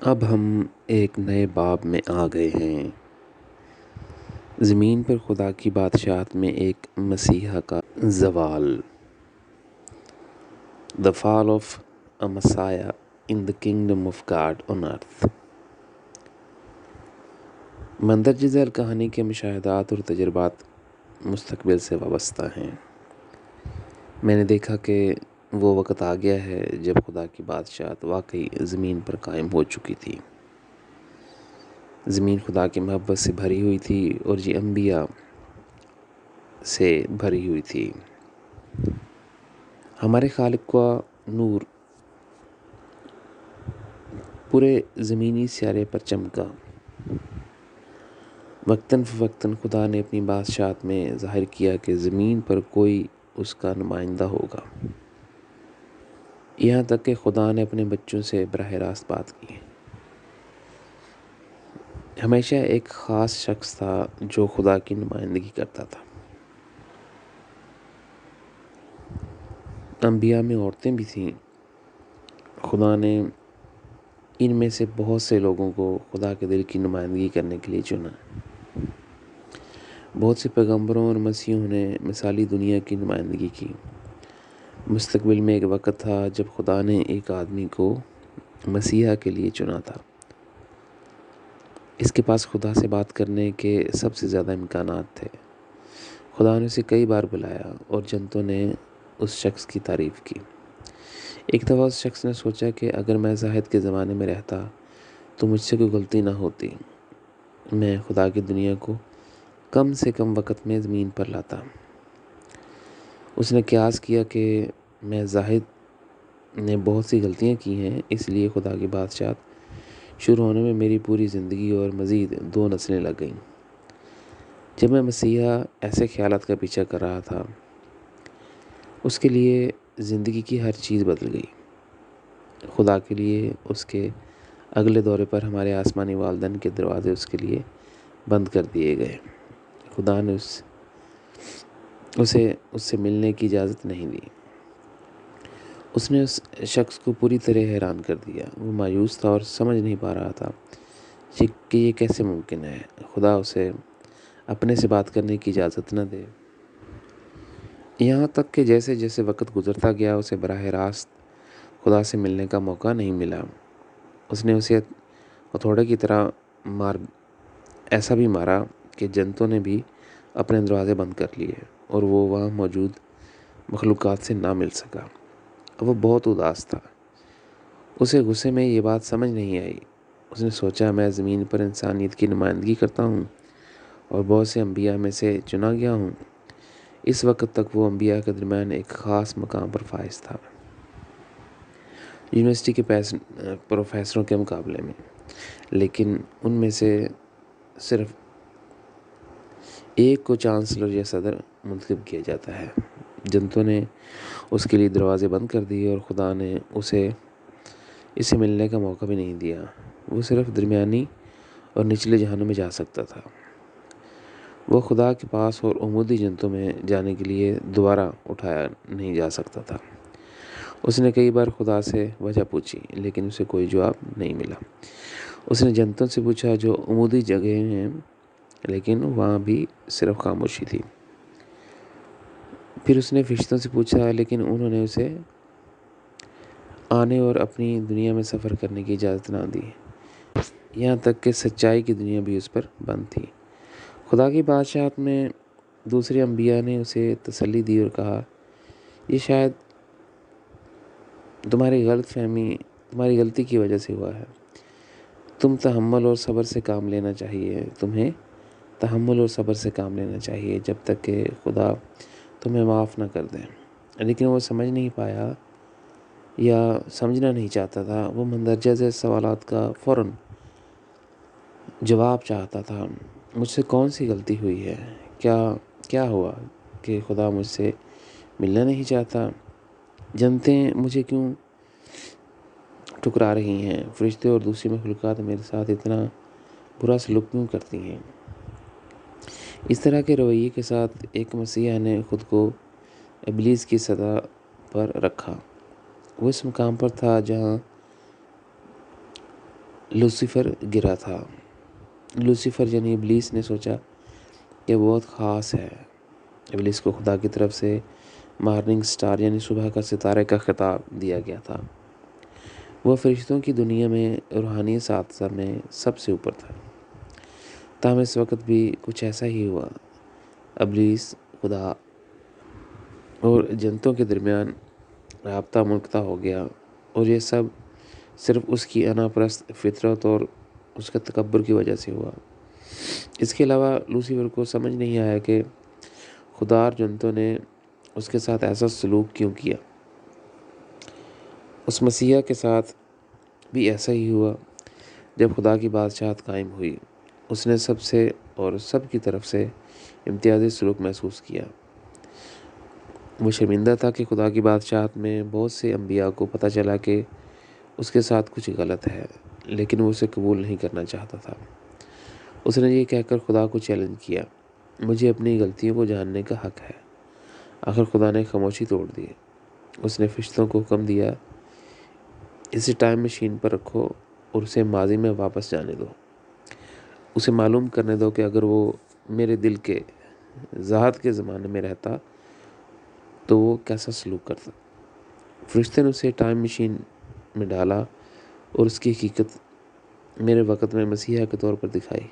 اب ہم ایک نئے باب میں آ گئے ہیں۔ زمین پر خدا کی بادشاہت میں ایک مسیحا کا زوال۔ The fall of a Messiah in the kingdom of God on earth۔ مندرجہ ذیل کہانی کے مشاہدات اور تجربات مستقبل سے وابستہ ہیں۔ میں نے دیکھا کہ وہ وقت آ گیا ہے جب خدا کی بادشاہت واقعی زمین پر قائم ہو چکی تھی۔ زمین خدا کی محبت سے بھری ہوئی تھی اور یہ انبیاء سے بھری ہوئی تھی۔ ہمارے خالق کا نور پورے زمینی سیارے پر چمکا۔ وقتاً فوقتاً خدا نے اپنی بادشاہت میں ظاہر کیا کہ زمین پر کوئی اس کا نمائندہ ہوگا۔ یہاں تک کہ خدا نے اپنے بچوں سے براہ راست بات کی۔ ہمیشہ ایک خاص شخص تھا جو خدا کی نمائندگی کرتا تھا۔ انبیاء میں عورتیں بھی تھیں۔ خدا نے ان میں سے بہت سے لوگوں کو خدا کے دل کی نمائندگی کرنے کے لیے چنا۔ بہت سے پیغمبروں اور مسیحوں نے مثالی دنیا کی نمائندگی کی۔ مستقبل میں ایک وقت تھا جب خدا نے ایک آدمی کو مسیحا کے لیے چنا تھا۔ اس کے پاس خدا سے بات کرنے کے سب سے زیادہ امکانات تھے۔ خدا نے اسے کئی بار بلایا اور جنتوں نے اس شخص کی تعریف کی۔ ایک دفعہ اس شخص نے سوچا کہ اگر میں زاہد کے زمانے میں رہتا تو مجھ سے کوئی غلطی نہ ہوتی۔ میں خدا کی دنیا کو کم سے کم وقت میں زمین پر لاتا۔ اس نے قیاس کیا کہ میں زاہد نے بہت سی غلطیاں کی ہیں، اس لیے خدا کی بادشاہت شروع ہونے میں میری پوری زندگی اور مزید 2 نسلیں لگ گئیں۔ جب میں مسیحا ایسے خیالات کا پیچھا کر رہا تھا، اس کے لیے زندگی کی ہر چیز بدل گئی۔ خدا کے لیے اس کے اگلے دورے پر ہمارے آسمانی والدین کے دروازے اس کے لیے بند کر دیے گئے۔ خدا نے اسے اس سے ملنے کی اجازت نہیں دی۔ اس نے اس شخص کو پوری طرح حیران کر دیا۔ وہ مایوس تھا اور سمجھ نہیں پا رہا تھا کہ یہ کیسے ممکن ہے۔ خدا اسے اپنے سے بات کرنے کی اجازت نہ دے۔ یہاں تک کہ جیسے جیسے وقت گزرتا گیا اسے براہ راست خدا سے ملنے کا موقع نہیں ملا۔ اس نے اسے ہتھوڑے کی طرح ایسا بھی مارا کہ جنتوں نے بھی اپنے دروازے بند کر لیے اور وہ وہاں موجود مخلوقات سے نہ مل سکا۔ وہ بہت اداس تھا۔ اسے غصے میں یہ بات سمجھ نہیں آئی۔ اس نے سوچا میں زمین پر انسانیت کی نمائندگی کرتا ہوں اور بہت سے انبیاء میں سے چنا گیا ہوں۔ اس وقت تک وہ انبیاء کے درمیان ایک خاص مقام پر فائز تھا، یونیورسٹی کے پروفیسروں کے مقابلے میں، لیکن ان میں سے صرف ایک کو چانسلر یا صدر منتخب کیا جاتا ہے۔ جنتوں نے اس کے لیے دروازے بند کر دیے اور خدا نے اسے ملنے کا موقع بھی نہیں دیا۔ وہ صرف درمیانی اور نچلے جہانوں میں جا سکتا تھا۔ وہ خدا کے پاس اور عمودی جنتوں میں جانے کے لیے دوبارہ اٹھایا نہیں جا سکتا تھا۔ اس نے کئی بار خدا سے وجہ پوچھی لیکن اسے کوئی جواب نہیں ملا۔ اس نے جنتوں سے پوچھا جو عمودی جگہ ہیں، لیکن وہاں بھی صرف خاموشی تھی۔ پھر اس نے فرشتوں سے پوچھا لیکن انہوں نے اسے آنے اور اپنی دنیا میں سفر کرنے کی اجازت نہ دی۔ یہاں تک کہ سچائی کی دنیا بھی اس پر بند تھی۔ خدا کی بادشاہت میں دوسرے انبیاء نے اسے تسلی دی اور کہا یہ شاید تمہاری غلطی کی وجہ سے ہوا ہے۔ تمہیں تحمل اور صبر سے کام لینا چاہیے جب تک کہ خدا تمہیں معاف نہ کر دے۔ لیکن وہ سمجھ نہیں پایا یا سمجھنا نہیں چاہتا تھا۔ وہ مندرجہ ذیل سوالات کا فوراً جواب چاہتا تھا۔ مجھ سے کون سی غلطی ہوئی ہے؟ کیا ہوا کہ خدا مجھ سے ملنا نہیں چاہتا؟ جنتیں مجھے کیوں ٹھکرا رہی ہیں؟ فرشتے اور دوسری مخلوقات میرے ساتھ اتنا برا سلوک کیوں کرتی ہیں؟ اس طرح کے رویے کے ساتھ ایک مسیحا نے خود کو ابلیس کی سطح پر رکھا۔ وہ اس مقام پر تھا جہاں لوسیفر گرا تھا۔ لوسیفر یعنی ابلیس نے سوچا کہ وہ بہت خاص ہے۔ ابلیس کو خدا کی طرف سے مارننگ سٹار یعنی صبح کا ستارے کا خطاب دیا گیا تھا۔ وہ فرشتوں کی دنیا میں روحانی ساتھ میں سب سے اوپر تھا۔ تاہم اس وقت بھی کچھ ایسا ہی ہوا۔ ابلیس، خدا اور جنتوں کے درمیان رابطہ منقطع ہو گیا، اور یہ سب صرف اس کی انا پرست فطرت اور اس کے تکبر کی وجہ سے ہوا۔ اس کے علاوہ لوسیفر کو سمجھ نہیں آیا کہ خدا اور جنتوں نے اس کے ساتھ ایسا سلوک کیوں کیا۔ اس مسیح کے ساتھ بھی ایسا ہی ہوا۔ جب خدا کی بادشاہت قائم ہوئی، اس نے سب سے اور سب کی طرف سے امتیازی سلوک محسوس کیا۔ وہ شرمندہ تھا کہ خدا کی بادشاہت میں بہت سے انبیاء کو پتہ چلا کہ اس کے ساتھ کچھ غلط ہے، لیکن وہ اسے قبول نہیں کرنا چاہتا تھا۔ اس نے یہ کہہ کر خدا کو چیلنج کیا، مجھے اپنی غلطیوں کو جاننے کا حق ہے۔ آخر خدا نے خاموشی توڑ دی۔ اس نے فرشتوں کو حکم دیا، اسے ٹائم مشین پر رکھو اور اسے ماضی میں واپس جانے دو۔ اسے معلوم کرنے دو کہ اگر وہ میرے دل کے ذات کے زمانے میں رہتا تو وہ کیسا سلوک کرتا۔ فرشتے نے اسے ٹائم مشین میں ڈالا اور اس کی حقیقت میرے وقت میں مسیحا کے طور پر دکھائی۔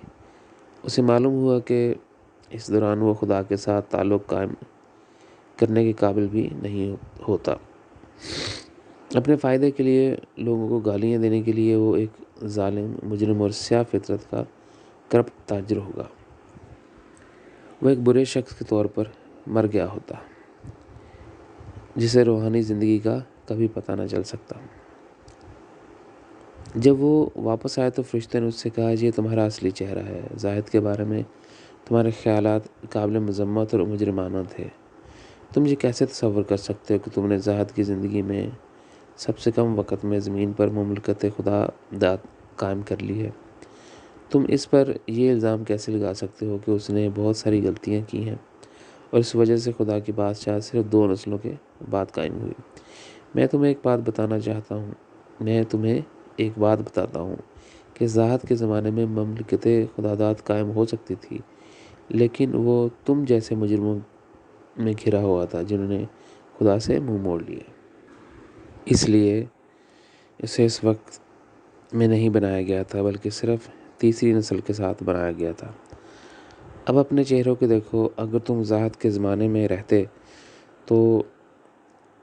اسے معلوم ہوا کہ اس دوران وہ خدا کے ساتھ تعلق قائم کرنے کے قابل بھی نہیں ہوتا۔ اپنے فائدے کے لیے لوگوں کو گالیاں دینے کے لیے وہ ایک ظالم، مجرم اور سیاہ فطرت کا کرپٹ تاجر ہوگا۔ وہ ایک برے شخص کے طور پر مر گیا ہوتا، جسے روحانی زندگی کا کبھی پتہ نہ چل سکتا۔ جب وہ واپس آیا تو فرشتے نے اس سے کہا، یہ تمہارا اصلی چہرہ ہے۔ زاہد کے بارے میں تمہارے خیالات قابل مذمت اور مجرمانہ تھے۔ تم یہ کیسے تصور کر سکتے ہو کہ تم نے زاہد کی زندگی میں سب سے کم وقت میں زمین پر مملکت خدا داد قائم کر لی ہے؟ تم اس پر یہ الزام کیسے لگا سکتے ہو کہ اس نے بہت ساری غلطیاں کی ہیں اور اس وجہ سے خدا کی بادشاہت صرف 2 نسلوں کے بعد قائم ہوئی؟ میں تمہیں ایک بات بتاتا ہوں کہ زاہد کے زمانے میں مملکت خداداد قائم ہو سکتی تھی، لیکن وہ تم جیسے مجرموں میں گھرا ہوا تھا جنہوں نے خدا سے منہ موڑ لیا۔ اس لیے اسے اس وقت میں نہیں بنایا گیا تھا، بلکہ صرف تیسری نسل کے ساتھ بنایا گیا تھا۔ اب اپنے چہروں کو دیکھو۔ اگر تم زاہد کے زمانے میں رہتے تو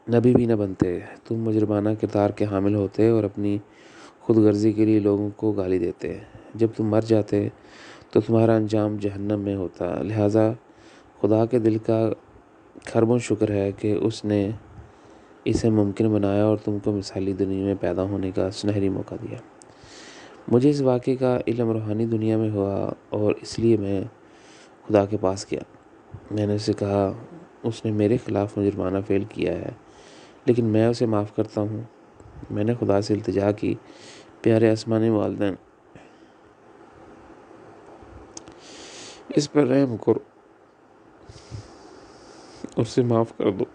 نبی بھی نہ بنتے۔ تم مجرمانہ کردار کے حامل ہوتے اور اپنی خود غرضی کے لیے لوگوں کو گالی دیتے۔ جب تم مر جاتے تو تمہارا انجام جہنم میں ہوتا۔ لہٰذا خدا کے دل کا خربوں شکر ہے کہ اس نے اسے ممکن بنایا اور تم کو مثالی دنیا میں پیدا ہونے کا سنہری موقع دیا۔ مجھے اس واقعے کا علم روحانی دنیا میں ہوا اور اس لیے میں خدا کے پاس گیا۔ میں نے اسے کہا، اس نے میرے خلاف مجرمانہ فعل کیا ہے، لیکن میں اسے معاف کرتا ہوں۔ میں نے خدا سے التجا کی، پیارے آسمانی والدین، اس پر رحم کرو، اسے معاف کر دو۔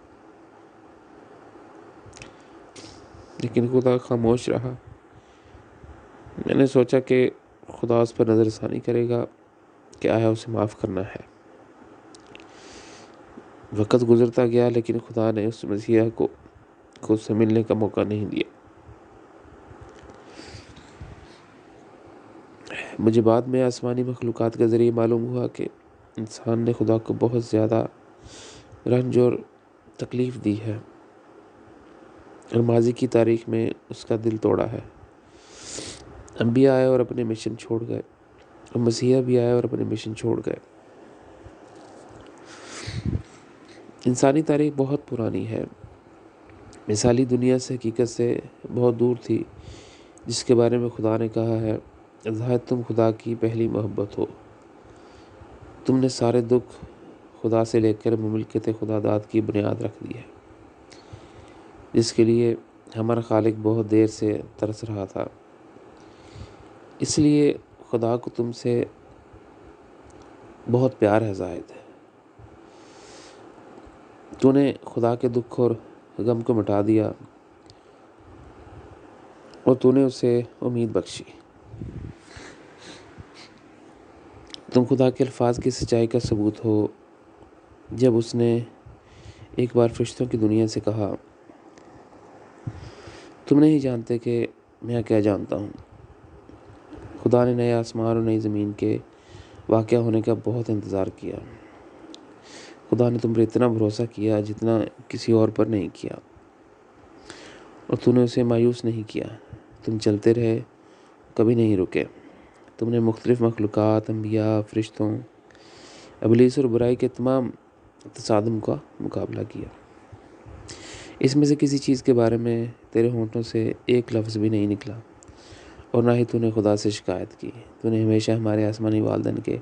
لیکن خدا خاموش رہا۔ میں نے سوچا کہ خدا اس پر نظر ثانی کرے گا کہ آیا اسے معاف کرنا ہے۔ وقت گزرتا گیا، لیکن خدا نے اس مسیحا کو اس سے ملنے کا موقع نہیں دیا۔ مجھے بعد میں آسمانی مخلوقات کے ذریعے معلوم ہوا کہ انسان نے خدا کو بہت زیادہ رنج اور تکلیف دی ہے اور ماضی کی تاریخ میں اس کا دل توڑا ہے۔ انبیاء آئے اور اپنے مشن چھوڑ گئے، اور مسیحا بھی آئے اور اپنے مشن چھوڑ گئے۔ انسانی تاریخ بہت پرانی ہے، مثالی دنیا سے حقیقت سے بہت دور تھی، جس کے بارے میں خدا نے کہا ہے، زاہد تم خدا کی پہلی محبت ہو۔ تم نے سارے دکھ خدا سے لے کر مملکت خدا داد کی بنیاد رکھ دی ہے، جس کے لیے ہمارا خالق بہت دیر سے ترس رہا تھا۔ اس لیے خدا کو تم سے بہت پیار ہے زاہد۔ تو نے خدا کے دکھ اور غم کو مٹا دیا اور تو نے اسے امید بخشی۔ تم خدا کے الفاظ کی سچائی کا ثبوت ہو جب اس نے ایک بار فرشتوں کی دنیا سے کہا، تم نہیں جانتے کہ میں کیا جانتا ہوں۔ خدا نے نئے آسمان اور نئی زمین کے واقع ہونے کا بہت انتظار کیا۔ خدا نے تم پر اتنا بھروسہ کیا جتنا کسی اور پر نہیں کیا، اور تو نے اسے مایوس نہیں کیا۔ تم چلتے رہے، کبھی نہیں رکے۔ تم نے مختلف مخلوقات، انبیاء، فرشتوں، ابلیس اور برائی کے تمام تصادم کا مقابلہ کیا۔ اس میں سے کسی چیز کے بارے میں تیرے ہونٹوں سے ایک لفظ بھی نہیں نکلا، اور نہ ہی تو نے خدا سے شکایت کی۔ تو نے ہمیشہ ہمارے آسمانی والدین کے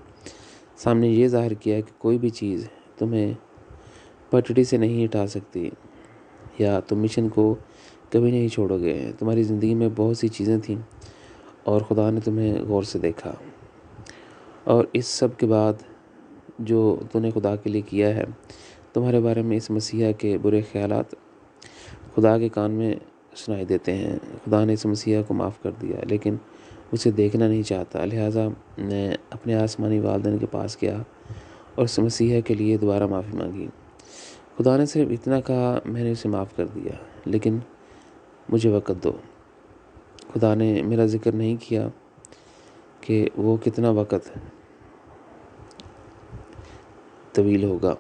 سامنے یہ ظاہر کیا کہ کوئی بھی چیز تمہیں پٹڑی سے نہیں ہٹا سکتی، یا تم مشن کو کبھی نہیں چھوڑو گے۔ تمہاری زندگی میں بہت سی چیزیں تھیں، اور خدا نے تمہیں غور سے دیکھا، اور اس سب کے بعد جو تو نے خدا کے لیے کیا ہے، تمہارے بارے میں اس مسیح کے برے خیالات خدا کے کان میں سنائی دیتے ہیں۔ خدا نے اس مسیح کو معاف کر دیا، لیکن اسے دیکھنا نہیں چاہتا، لہٰذا میں اپنے آسمانی والدین کے پاس گیا اور اس مسیح کے لیے دوبارہ معافی مانگی۔ خدا نے صرف اتنا کہا، میں نے اسے معاف کر دیا، لیکن مجھے وقت دو۔ خدا نے میرا ذکر نہیں کیا کہ وہ کتنا وقت طویل ہوگا۔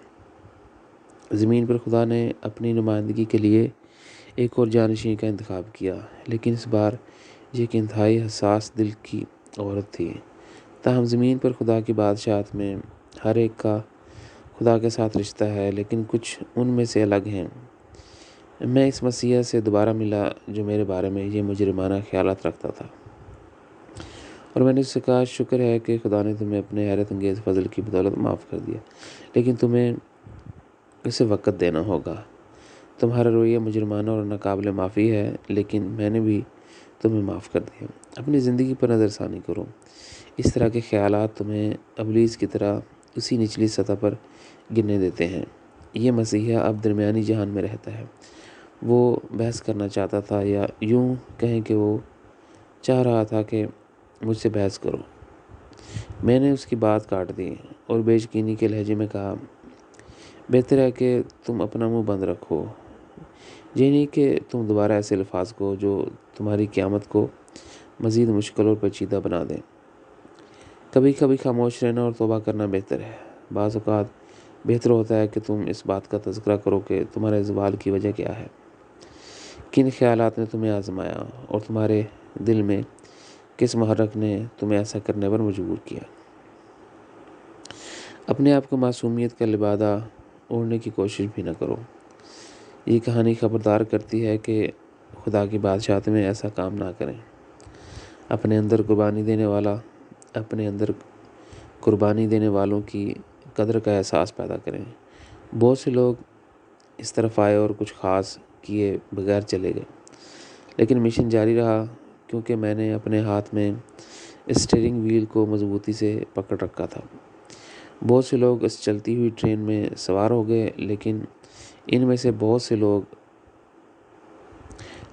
زمین پر خدا نے اپنی نمائندگی کے لیے ایک اور جانشین کا انتخاب کیا، لیکن اس بار یہ ایک انتہائی حساس دل کی عورت تھی۔ تاہم زمین پر خدا کی بادشاہت میں ہر ایک کا خدا کے ساتھ رشتہ ہے، لیکن کچھ ان میں سے الگ ہیں۔ میں اس مسیح سے دوبارہ ملا جو میرے بارے میں یہ مجرمانہ خیالات رکھتا تھا، اور میں نے اس سے کہا، شکر ہے کہ خدا نے تمہیں اپنے حیرت انگیز فضل کی بدولت معاف کر دیا، لیکن تمہیں اسے وقت دینا ہوگا۔ تمہارا رویہ مجرمانہ اور ناقابل معافی ہے، لیکن میں نے بھی تمہیں معاف کر دیا۔ اپنی زندگی پر نظر ثانی کرو۔ اس طرح کے خیالات تمہیں ابلیس کی طرح اسی نچلی سطح پر گرنے دیتے ہیں۔ یہ مسیحا اب درمیانی جہان میں رہتا ہے۔ وہ بحث کرنا چاہتا تھا، یا یوں کہیں کہ وہ چاہ رہا تھا کہ مجھ سے بحث کرو۔ میں نے اس کی بات کاٹ دی اور بے یقینی کے لہجے میں کہا، بہتر ہے کہ تم اپنا منہ بند رکھو۔ یہ نہیں کہ تم دوبارہ ایسے الفاظ کو جو تمہاری قیامت کو مزید مشکل اور پیچیدہ بنا دیں۔ کبھی کبھی خاموش رہنا اور توبہ کرنا بہتر ہے۔ بعض اوقات بہتر ہوتا ہے کہ تم اس بات کا تذکرہ کرو کہ تمہارے زوال کی وجہ کیا ہے، کن خیالات نے تمہیں آزمایا، اور تمہارے دل میں کس محرک نے تمہیں ایسا کرنے پر مجبور کیا۔ اپنے آپ کو معصومیت کا لبادہ اوڑھنے کی کوشش بھی نہ کرو۔ یہ کہانی خبردار کرتی ہے کہ خدا کی بادشاہت میں ایسا کام نہ کریں۔ اپنے اندر قربانی دینے والوں کی قدر کا احساس پیدا کریں۔ بہت سے لوگ اس طرف آئے اور کچھ خاص کیے بغیر چلے گئے، لیکن مشن جاری رہا، کیونکہ میں نے اپنے ہاتھ میں اسٹیئرنگ وہیل کو مضبوطی سے پکڑ رکھا تھا۔ بہت سے لوگ اس چلتی ہوئی ٹرین میں سوار ہو گئے، لیکن ان میں سے بہت سے لوگ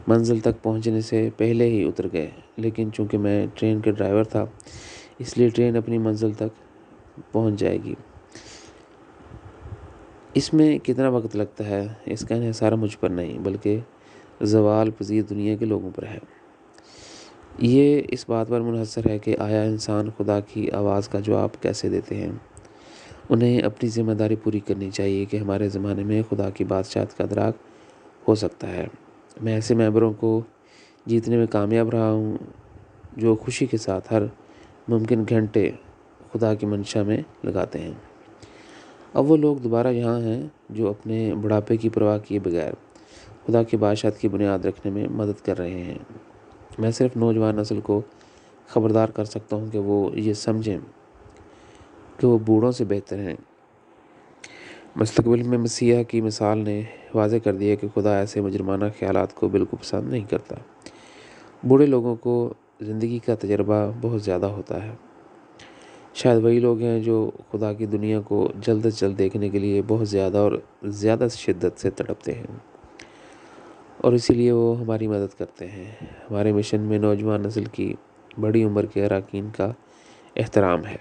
منزل تک پہنچنے سے پہلے ہی اتر گئے، لیکن چونکہ میں ٹرین کے ڈرائیور تھا، اس لیے ٹرین اپنی منزل تک پہنچ جائے گی۔ اس میں کتنا وقت لگتا ہے، اس کا انحصار مجھ پر نہیں، بلکہ زوال پذیر دنیا کے لوگوں پر ہے۔ یہ اس بات پر منحصر ہے کہ آیا انسان خدا کی آواز کا جواب کیسے دیتے ہیں۔ انہیں اپنی ذمہ داری پوری کرنی چاہیے کہ ہمارے زمانے میں خدا کی بادشاہت کا ادراک ہو سکتا ہے۔ میں ایسے ممبروں کو جیتنے میں کامیاب رہا ہوں جو خوشی کے ساتھ ہر ممکن گھنٹے خدا کی منشا میں لگاتے ہیں۔ اب وہ لوگ دوبارہ یہاں ہیں جو اپنے بڑھاپے کی پرواہ کیے بغیر خدا کی بادشاہت کی بنیاد رکھنے میں مدد کر رہے ہیں۔ میں صرف نوجوان نسل کو خبردار کر سکتا ہوں کہ وہ یہ سمجھیں کہ وہ بوڑھوں سے بہتر ہیں۔ مستقبل میں مسیح کی مثال نے واضح کر دیا کہ خدا ایسے مجرمانہ خیالات کو بالکل پسند نہیں کرتا۔ بوڑھے لوگوں کو زندگی کا تجربہ بہت زیادہ ہوتا ہے۔ شاید وہی لوگ ہیں جو خدا کی دنیا کو جلد از جلد دیکھنے کے لیے بہت زیادہ اور زیادہ شدت سے تڑپتے ہیں، اور اسی لیے وہ ہماری مدد کرتے ہیں۔ ہمارے مشن میں نوجوان نسل کی بڑی عمر کے اراکین کا احترام ہے۔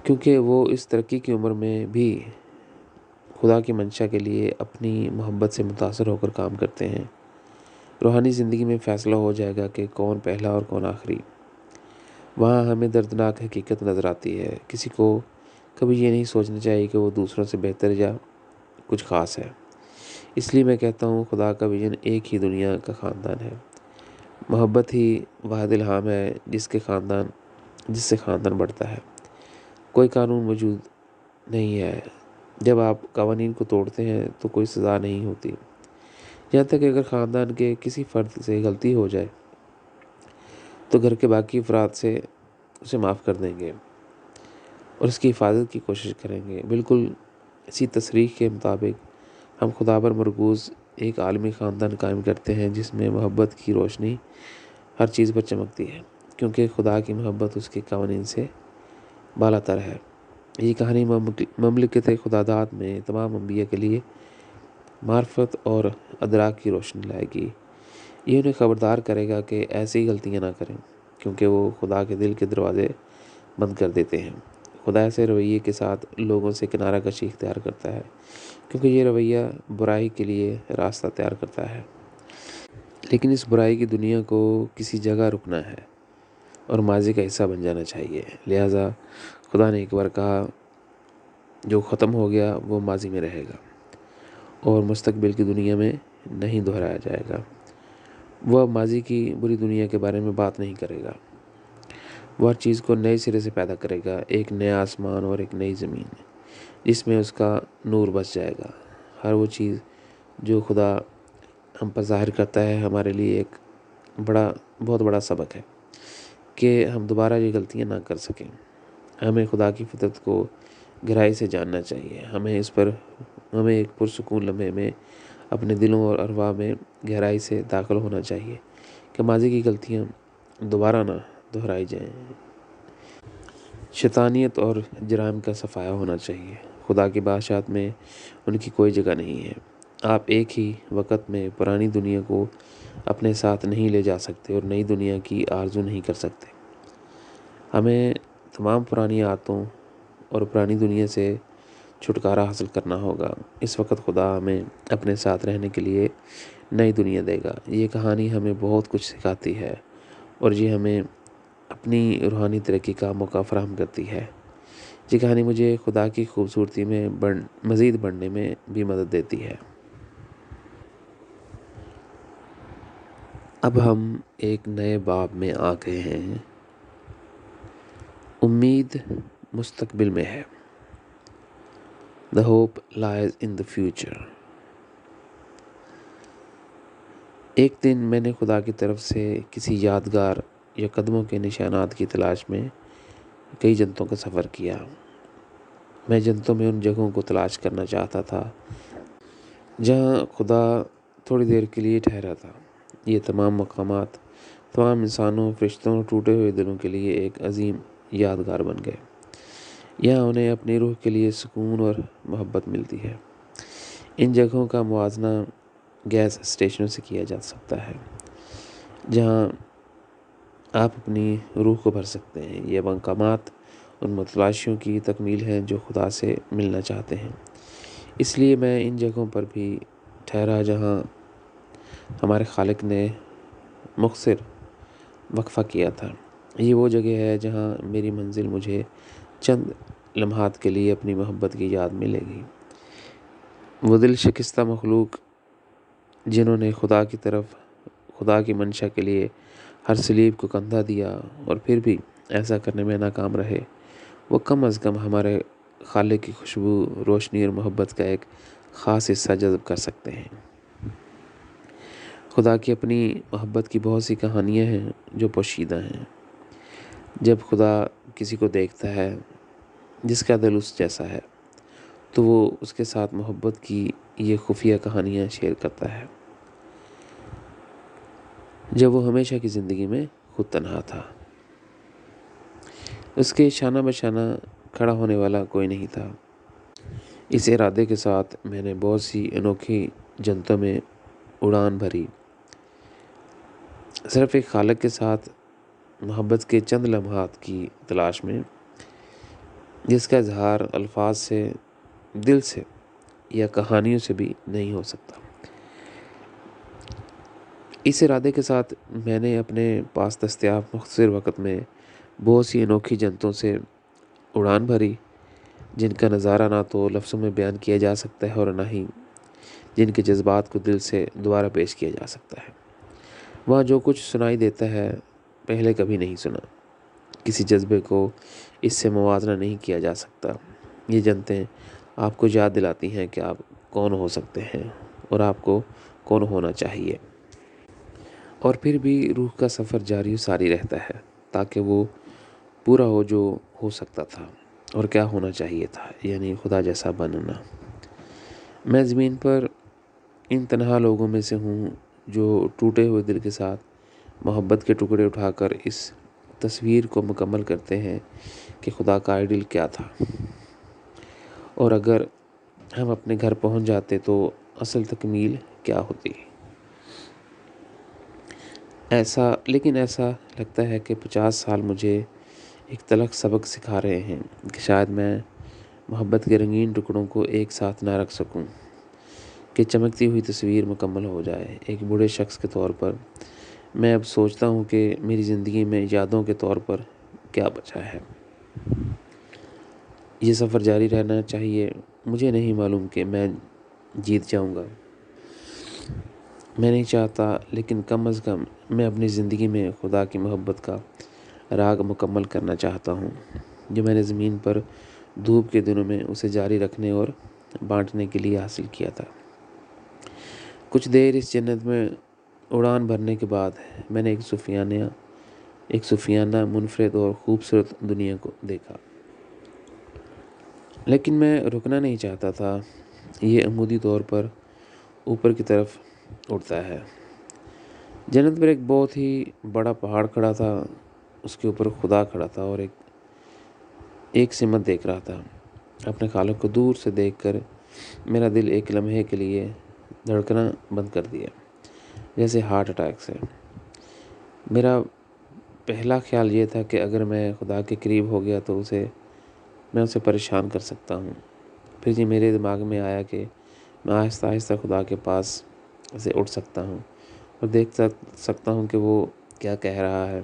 کیونکہ وہ اس ترقی کی عمر میں بھی خدا کی منشا کے لیے اپنی محبت سے متاثر ہو کر کام کرتے ہیں۔ روحانی زندگی میں فیصلہ ہو جائے گا کہ کون پہلا اور کون آخری۔ وہاں ہمیں دردناک حقیقت نظر آتی ہے۔ کسی کو کبھی یہ نہیں سوچنا چاہیے کہ وہ دوسروں سے بہتر یا کچھ خاص ہے۔ اس لیے میں کہتا ہوں خدا کا ویژن ایک ہی دنیا کا خاندان ہے۔ محبت ہی واحد الہام ہے جس سے خاندان بڑھتا ہے۔ کوئی قانون موجود نہیں ہے۔ جب آپ قوانین کو توڑتے ہیں تو کوئی سزا نہیں ہوتی، یہاں تک کہ اگر خاندان کے کسی فرد سے غلطی ہو جائے تو گھر کے باقی افراد سے اسے معاف کر دیں گے اور اس کی حفاظت کی کوشش کریں گے۔ بالکل اسی تصریح کے مطابق ہم خدا پر مرکوز ایک عالمی خاندان قائم کرتے ہیں جس میں محبت کی روشنی ہر چیز پر چمکتی ہے، کیونکہ خدا کی محبت اس کے قوانین سے بالا تر ہے۔ یہ کہانی مملکت خداداد میں تمام انبیاء کے لیے معرفت اور ادراک کی روشنی لائے گی۔ یہ انہیں خبردار کرے گا کہ ایسی غلطیاں نہ کریں، کیونکہ وہ خدا کے دل کے دروازے بند کر دیتے ہیں۔ خدا ایسے رویے کے ساتھ لوگوں سے کنارہ کشی اختیار کرتا ہے، کیونکہ یہ رویہ برائی کے لیے راستہ تیار کرتا ہے۔ لیکن اس برائی کی دنیا کو کسی جگہ رکنا ہے اور ماضی کا حصہ بن جانا چاہیے۔ لہٰذا خدا نے ایک بار کہا جو ختم ہو گیا وہ ماضی میں رہے گا اور مستقبل کی دنیا میں نہیں دہرایا جائے گا۔ وہ اب ماضی کی بری دنیا کے بارے میں بات نہیں کرے گا۔ وہ ہر چیز کو نئے سرے سے پیدا کرے گا، ایک نیا آسمان اور ایک نئی زمین جس میں اس کا نور بس جائے گا۔ ہر وہ چیز جو خدا ہم پر ظاہر کرتا ہے ہمارے لیے ایک بہت بڑا سبق ہے کہ ہم دوبارہ یہ غلطیاں نہ کر سکیں۔ ہمیں خدا کی فطرت کو گہرائی سے جاننا چاہیے۔ ہمیں ایک پرسکون لمحے میں اپنے دلوں اور ارواح میں گہرائی سے داخل ہونا چاہیے کہ ماضی کی غلطیاں دوبارہ نہ دہرائی جائیں۔ شیطانیت اور جرائم کا صفایا ہونا چاہیے۔ خدا کی بادشاہت میں ان کی کوئی جگہ نہیں ہے۔ آپ ایک ہی وقت میں پرانی دنیا کو اپنے ساتھ نہیں لے جا سکتے اور نئی دنیا کی آرزو نہیں کر سکتے۔ ہمیں تمام پرانی عادتوں اور پرانی دنیا سے چھٹکارا حاصل کرنا ہوگا۔ اس وقت خدا ہمیں اپنے ساتھ رہنے کے لیے نئی دنیا دے گا۔ یہ کہانی ہمیں بہت کچھ سکھاتی ہے اور یہ ہمیں اپنی روحانی ترقی کا موقع فراہم کرتی ہے۔ یہ کہانی مجھے خدا کی خوبصورتی میں مزید بڑھنے میں بھی مدد دیتی ہے۔ اب ہم ایک نئے باب میں آ گئے ہیں۔ امید مستقبل میں ہے۔ The hope lies in the future۔ ایک دن میں نے خدا کی طرف سے کسی یادگار یا قدموں کے نشانات کی تلاش میں کئی جنتوں کا سفر کیا۔ میں جنتوں میں ان جگہوں کو تلاش کرنا چاہتا تھا جہاں خدا تھوڑی دیر کے لیے ٹھہرا تھا۔ یہ تمام مقامات تمام انسانوں، فرشتوں اور ٹوٹے ہوئے دلوں کے لیے ایک عظیم یادگار بن گئے۔ یہاں انہیں اپنی روح کے لیے سکون اور محبت ملتی ہے۔ ان جگہوں کا موازنہ گیس اسٹیشنوں سے کیا جا سکتا ہے جہاں آپ اپنی روح کو بھر سکتے ہیں۔ یہ مقامات ان متلاشیوں کی تکمیل ہیں جو خدا سے ملنا چاہتے ہیں۔ اس لیے میں ان جگہوں پر بھی ٹھہرا جہاں ہمارے خالق نے مختصر وقفہ کیا تھا۔ یہ وہ جگہ ہے جہاں میری منزل مجھے چند لمحات کے لیے اپنی محبت کی یاد ملے گی۔ وہ دل شکستہ مخلوق جنہوں نے خدا کی منشا کے لیے ہر سلیب کو کندھا دیا اور پھر بھی ایسا کرنے میں ناکام رہے، وہ کم از کم ہمارے خالق کی خوشبو، روشنی اور محبت کا ایک خاص حصہ جذب کر سکتے ہیں۔ خدا کی اپنی محبت کی بہت سی کہانیاں ہیں جو پوشیدہ ہیں۔ جب خدا کسی کو دیکھتا ہے جس کا دل اس جیسا ہے تو وہ اس کے ساتھ محبت کی یہ خفیہ کہانیاں شیئر کرتا ہے۔ جب وہ ہمیشہ کی زندگی میں خود تنہا تھا، اس کے شانہ بشانہ کھڑا ہونے والا کوئی نہیں تھا۔ اس ارادے کے ساتھ میں نے بہت سی انوکھی جنتوں میں اڑان بھری، صرف ایک خالق کے ساتھ محبت کے چند لمحات کی تلاش میں۔ جس کا اظہار الفاظ سے، دل سے یا کہانیوں سے بھی نہیں ہو سکتا۔ اس ارادے کے ساتھ میں نے اپنے پاس دستیاب مختصر وقت میں بہت سی انوکھی جنتوں سے اڑان بھری، جن کا نظارہ نہ تو لفظوں میں بیان کیا جا سکتا ہے اور نہ ہی جن کے جذبات کو دل سے دوبارہ پیش کیا جا سکتا ہے۔ وہاں جو کچھ سنائی دیتا ہے پہلے کبھی نہیں سنا، کسی جذبے کو اس سے موازنہ نہیں کیا جا سکتا۔ یہ جنتیں آپ کو یاد دلاتی ہیں کہ آپ کون ہو سکتے ہیں اور آپ کو کون ہونا چاہیے۔ اور پھر بھی روح کا سفر جاری و ساری رہتا ہے تاکہ وہ پورا ہو جو ہو سکتا تھا اور کیا ہونا چاہیے تھا، یعنی خدا جیسا بننا۔ میں زمین پر ان تنہا لوگوں میں سے ہوں جو ٹوٹے ہوئے دل کے ساتھ محبت کے ٹکڑے اٹھا کر اس تصویر کو مکمل کرتے ہیں کہ خدا کا آئیڈیل کیا تھا، اور اگر ہم اپنے گھر پہنچ جاتے تو اصل تکمیل کیا ہوتی۔ لیکن ایسا لگتا ہے کہ 50 سال مجھے ایک تلخ سبق سکھا رہے ہیں کہ شاید میں محبت کے رنگین ٹکڑوں کو ایک ساتھ نہ رکھ سکوں کہ چمکتی ہوئی تصویر مکمل ہو جائے۔ ایک بوڑھے شخص کے طور پر میں اب سوچتا ہوں کہ میری زندگی میں یادوں کے طور پر کیا بچا ہے۔ یہ سفر جاری رہنا چاہیے۔ مجھے نہیں معلوم کہ میں جیت جاؤں گا، میں نہیں چاہتا، لیکن کم از کم میں اپنی زندگی میں خدا کی محبت کا راگ مکمل کرنا چاہتا ہوں جو میں نے زمین پر دھوپ کے دنوں میں اسے جاری رکھنے اور بانٹنے کے لیے حاصل کیا تھا۔ کچھ دیر اس جنت میں اڑان بھرنے کے بعد میں نے ایک صوفیانہ، منفرد اور خوبصورت دنیا کو دیکھا، لیکن میں رکنا نہیں چاہتا تھا۔ یہ عمودی طور پر اوپر کی طرف اڑتا ہے۔ جنت پر ایک بہت ہی بڑا پہاڑ کھڑا تھا، اس کے اوپر خدا کھڑا تھا اور ایک سمت دیکھ رہا تھا۔ اپنے خالق کو دور سے دیکھ کر میرا دل ایک لمحے کے لیے دھڑکنا بند کر دیا، جیسے ہارٹ اٹیک سے۔ میرا پہلا خیال یہ تھا کہ اگر میں خدا کے قریب ہو گیا تو میں اسے پریشان کر سکتا ہوں۔ پھر یہ میرے دماغ میں آیا کہ میں آہستہ آہستہ خدا کے پاس سے اٹھ سکتا ہوں اور دیکھ سکتا ہوں کہ وہ کیا کہہ رہا ہے۔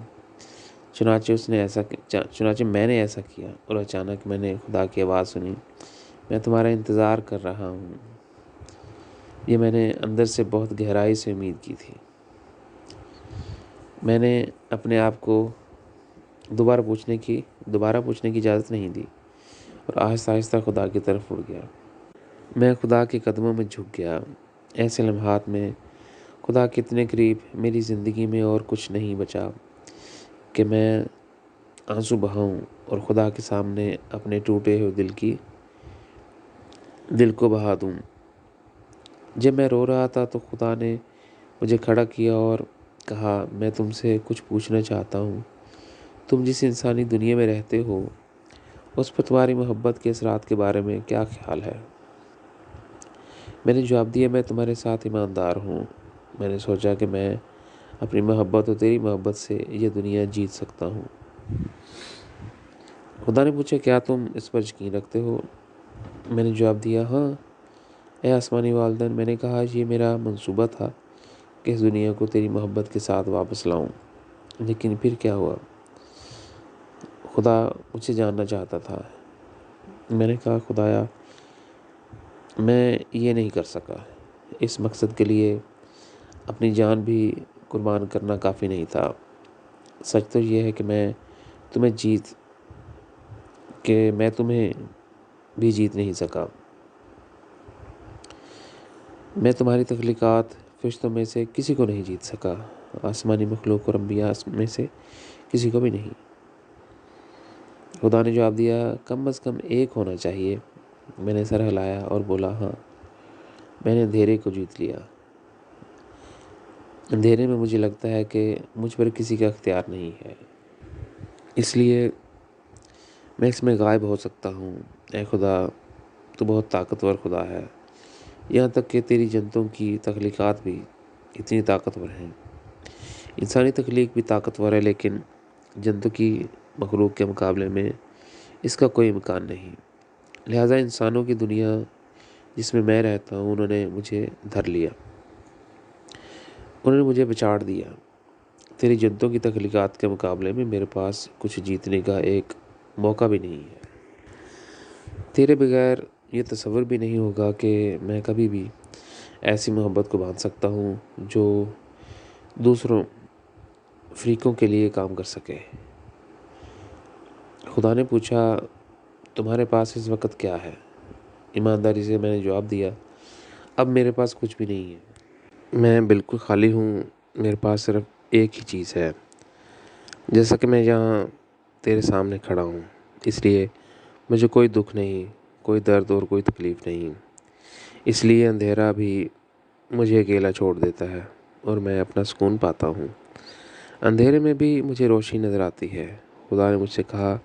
چنانچہ میں نے ایسا کیا اور اچانک میں نے خدا کی آواز سنی، میں تمہارا انتظار کر رہا ہوں۔ یہ میں نے اندر سے بہت گہرائی سے امید کی تھی۔ میں نے اپنے آپ کو دوبارہ پوچھنے کی اجازت نہیں دی اور آہستہ آہستہ خدا کی طرف اڑ گیا۔ میں خدا کے قدموں میں جھک گیا۔ ایسے لمحات میں خدا کے اتنے قریب میری زندگی میں اور کچھ نہیں بچا کہ میں آنسو بہاؤں اور خدا کے سامنے اپنے ٹوٹے ہوئے دل کو بہا دوں۔ جب میں رو رہا تھا تو خدا نے مجھے کھڑا کیا اور کہا، میں تم سے کچھ پوچھنا چاہتا ہوں۔ تم جس انسانی دنیا میں رہتے ہو اس پر تمہاری محبت کے اثرات کے بارے میں کیا خیال ہے؟ میں نے جواب دیا، میں تمہارے ساتھ ایماندار ہوں۔ میں نے سوچا کہ میں اپنی محبت اور تیری محبت سے یہ دنیا جیت سکتا ہوں۔ خدا نے پوچھا، کیا تم اس پر یقین رکھتے ہو؟ میں نے جواب دیا، ہاں اے آسمانی والدین۔ میں نے کہا، یہ میرا منصوبہ تھا کہ اس دنیا کو تیری محبت کے ساتھ واپس لاؤں۔ لیکن پھر کیا ہوا؟ خدا مجھ سے جاننا چاہتا تھا۔ میں نے کہا، خدایا میں یہ نہیں کر سکا۔ اس مقصد کے لیے اپنی جان بھی قربان کرنا کافی نہیں تھا۔ سچ تو یہ ہے کہ میں تمہیں بھی جیت نہیں سکا۔ میں تمہاری تخلیقات فرشتوں میں سے کسی کو نہیں جیت سکا، آسمانی مخلوق اور انبیاء میں سے کسی کو بھی نہیں۔ خدا نے جواب دیا، کم از کم ایک ہونا چاہیے۔ میں نے سر ہلایا اور بولا، ہاں میں نے اندھیرے کو جیت لیا۔ اندھیرے میں مجھے لگتا ہے کہ مجھ پر کسی کا اختیار نہیں ہے، اس لیے میں اس میں غائب ہو سکتا ہوں۔ اے خدا، تو بہت طاقتور خدا ہے، یہاں تک کہ تیری جنتوں کی تخلیقات بھی اتنی طاقتور ہیں۔ انسانی تخلیق بھی طاقتور ہے، لیکن جنتوں کی مخلوق کے مقابلے میں اس کا کوئی امکان نہیں۔ لہٰذا انسانوں کی دنیا جس میں رہتا ہوں انہوں نے مجھے دھر لیا، انہوں نے مجھے بچاڑ دیا۔ تیری جنتوں کی تخلیقات کے مقابلے میں میرے پاس کچھ جیتنے کا ایک موقع بھی نہیں ہے۔ تیرے بغیر یہ تصور بھی نہیں ہوگا کہ میں کبھی بھی ایسی محبت کو باندھ سکتا ہوں جو دوسروں فریقوں کے لیے کام کر سکے۔ خدا نے پوچھا، تمہارے پاس اس وقت کیا ہے؟ ایمانداری سے میں نے جواب دیا، اب میرے پاس کچھ بھی نہیں ہے، میں بالکل خالی ہوں، میرے پاس صرف ایک ہی چیز ہے۔ جیسا کہ میں یہاں تیرے سامنے کھڑا ہوں، اس لیے مجھے کوئی دکھ نہیں، کوئی درد اور کوئی تکلیف نہیں۔ اس لیے اندھیرا بھی مجھے اکیلا چھوڑ دیتا ہے اور میں اپنا سکون پاتا ہوں۔ اندھیرے میں بھی مجھے روشنی نظر آتی ہے۔ خدا نے مجھ سے کہا،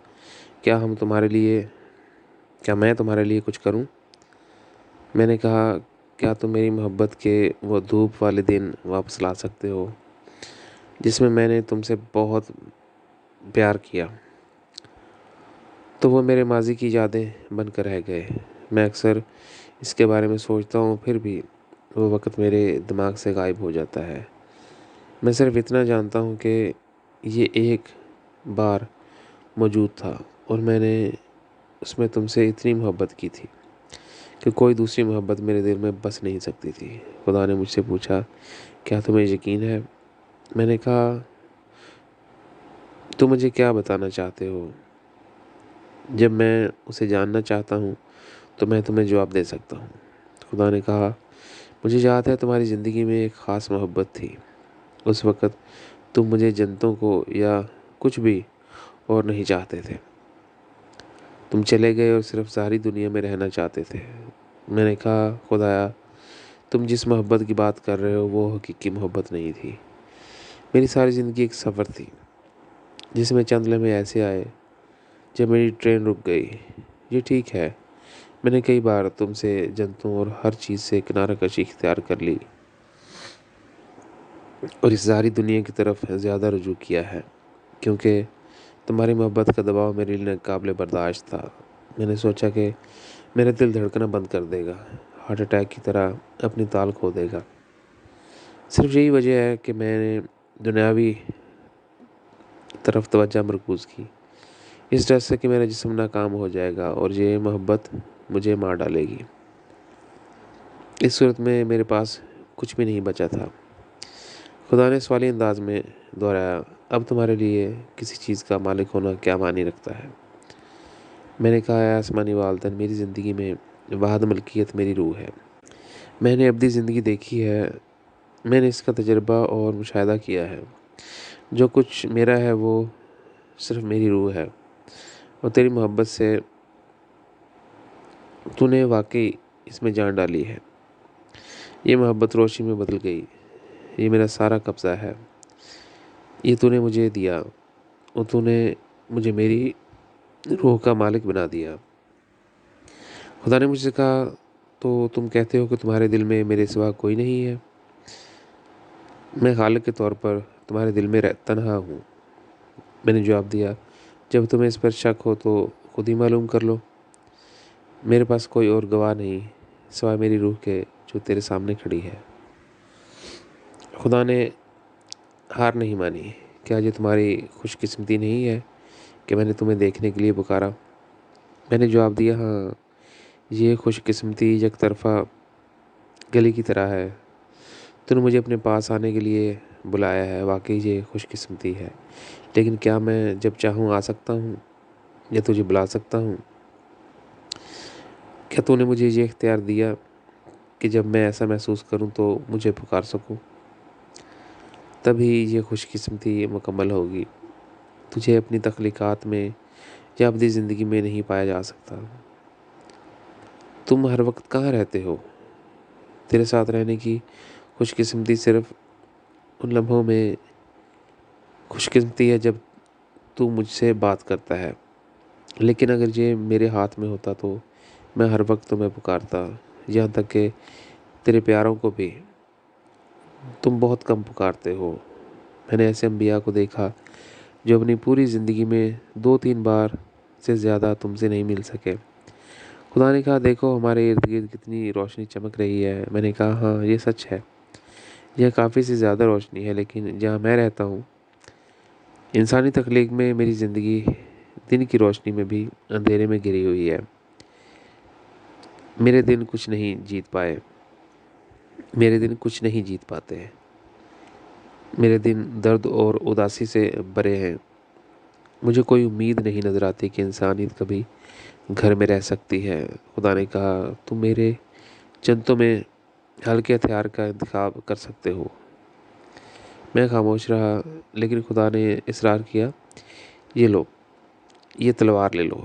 کیا میں تمہارے لیے کچھ کروں؟ میں نے کہا، کیا تم میری محبت کے وہ دھوپ والے دن واپس لا سکتے ہو جس میں نے تم سے بہت پیار کیا؟ تو وہ میرے ماضی کی یادیں بن کر رہ گئے۔ میں اکثر اس کے بارے میں سوچتا ہوں، پھر بھی وہ وقت میرے دماغ سے غائب ہو جاتا ہے۔ میں صرف اتنا جانتا ہوں کہ یہ ایک بار موجود تھا اور میں نے اس میں تم سے اتنی محبت کی تھی کہ کوئی دوسری محبت میرے دل میں بس نہیں سکتی تھی۔ خدا نے مجھ سے پوچھا، کیا تمہیں یقین ہے؟ میں نے کہا، تم مجھے کیا بتانا چاہتے ہو؟ جب میں اسے جاننا چاہتا ہوں تو میں تمہیں جواب دے سکتا ہوں۔ خدا نے کہا، مجھے یاد ہے تمہاری زندگی میں ایک خاص محبت تھی۔ اس وقت تم مجھے جنتوں کو یا کچھ بھی اور نہیں چاہتے تھے۔ تم چلے گئے اور صرف ظاہری دنیا میں رہنا چاہتے تھے۔ میں نے کہا، خدایا، تم جس محبت کی بات کر رہے ہو وہ حقیقی محبت نہیں تھی۔ میری ساری زندگی ایک سفر تھی جس میں چند لمحے ایسے آئے جب میری ٹرین رک گئی۔ یہ ٹھیک ہے، میں نے کئی بار تم سے جنتوں اور ہر چیز سے کنارہ کشی اختیار کر لی اور اس ظاہری دنیا کی طرف زیادہ رجوع کیا ہے کیونکہ تمہاری محبت کا دباؤ میرے لیے ناقابل برداشت تھا۔ میں نے سوچا کہ میرا دل دھڑکنا بند کر دے گا، ہارٹ اٹیک کی طرح اپنی تال کھو دے گا۔ صرف یہی وجہ ہے کہ میں نے دنیاوی طرف توجہ مرکوز کی، اس ڈر سے کہ میرا جسم ناکام ہو جائے گا اور یہ محبت مجھے مار ڈالے گی۔ اس صورت میں میرے پاس کچھ بھی نہیں بچا تھا۔ خدا نے سوالی انداز میں دہرایا، اب تمہارے لیے کسی چیز کا مالک ہونا کیا معنی رکھتا ہے؟ میں نے کہا، اے آسمانی والدین، میری زندگی میں واحد ملکیت میری روح ہے۔ میں نے ابدی زندگی دیکھی ہے، میں نے اس کا تجربہ اور مشاہدہ کیا ہے۔ جو کچھ میرا ہے وہ صرف میری روح ہے اور تیری محبت سے تو نے واقعی اس میں جان ڈالی ہے۔ یہ محبت روشنی میں بدل گئی، یہ میرا سارا قبضہ ہے، یہ تو نے مجھے دیا اور تو نے مجھے میری روح کا مالک بنا دیا۔ خدا نے مجھ سے کہا، تو تم کہتے ہو کہ تمہارے دل میں میرے سوا کوئی نہیں ہے؟ میں خالق کے طور پر تمہارے دل میں تنہا ہوں۔ میں نے جواب دیا، جب تمہیں اس پر شک ہو تو خود ہی معلوم کر لو۔ میرے پاس کوئی اور گواہ نہیں سوائے میری روح کے جو تیرے سامنے کھڑی ہے۔ خدا نے ہار نہیں مانی، کیا یہ تمہاری خوش قسمتی نہیں ہے کہ میں نے تمہیں دیکھنے کے لیے پکارا؟ میں نے جواب دیا، ہاں، یہ خوش قسمتی یک طرفہ گلی کی طرح ہے۔ تو نے مجھے اپنے پاس آنے کے لیے بلایا ہے، واقعی یہ خوش قسمتی ہے، لیکن کیا میں جب چاہوں آ سکتا ہوں یا تجھے بلا سکتا ہوں؟ کیا تو نے مجھے یہ اختیار دیا کہ جب میں ایسا محسوس کروں تو مجھے پکار سکوں؟ تبھی یہ خوش قسمتی مکمل ہوگی۔ تجھے اپنی تخلیقات میں یا ابدی زندگی میں نہیں پایا جا سکتا۔ تم ہر وقت کہاں رہتے ہو؟ تیرے ساتھ رہنے کی خوش قسمتی صرف ان لمحوں میں خوش قسمتی ہے جب تو مجھ سے بات کرتا ہے، لیکن اگر یہ میرے ہاتھ میں ہوتا تو میں ہر وقت تمہیں پکارتا، یہاں تک کہ تیرے پیاروں کو بھی تم بہت کم پکارتے ہو۔ میں نے ایسے انبیاء کو دیکھا جو اپنی پوری زندگی میں 2-3 بار سے زیادہ تم سے نہیں مل سکے۔ خدا نے کہا دیکھو ہمارے ارد گرد کتنی روشنی چمک رہی ہے۔ میں نے کہا ہاں یہ سچ ہے، یہ کافی سے زیادہ روشنی ہے، لیکن جہاں میں رہتا ہوں انسانی تخلیق میں میری زندگی دن کی روشنی میں بھی اندھیرے میں گری ہوئی ہے۔ میرے دن کچھ نہیں جیت پائے، میرے دن کچھ نہیں جیت پاتے ہیں، میرے دن درد اور اداسی سے بھرے ہیں۔ مجھے کوئی امید نہیں نظر آتی کہ انسانیت کبھی گھر میں رہ سکتی ہے۔ خدا نے کہا تم میرے جنتوں میں ہلکے ہتھیار کا انتخاب کر سکتے ہو۔ میں خاموش رہا، لیکن خدا نے اصرار کیا، یہ لو، یہ تلوار لے لو۔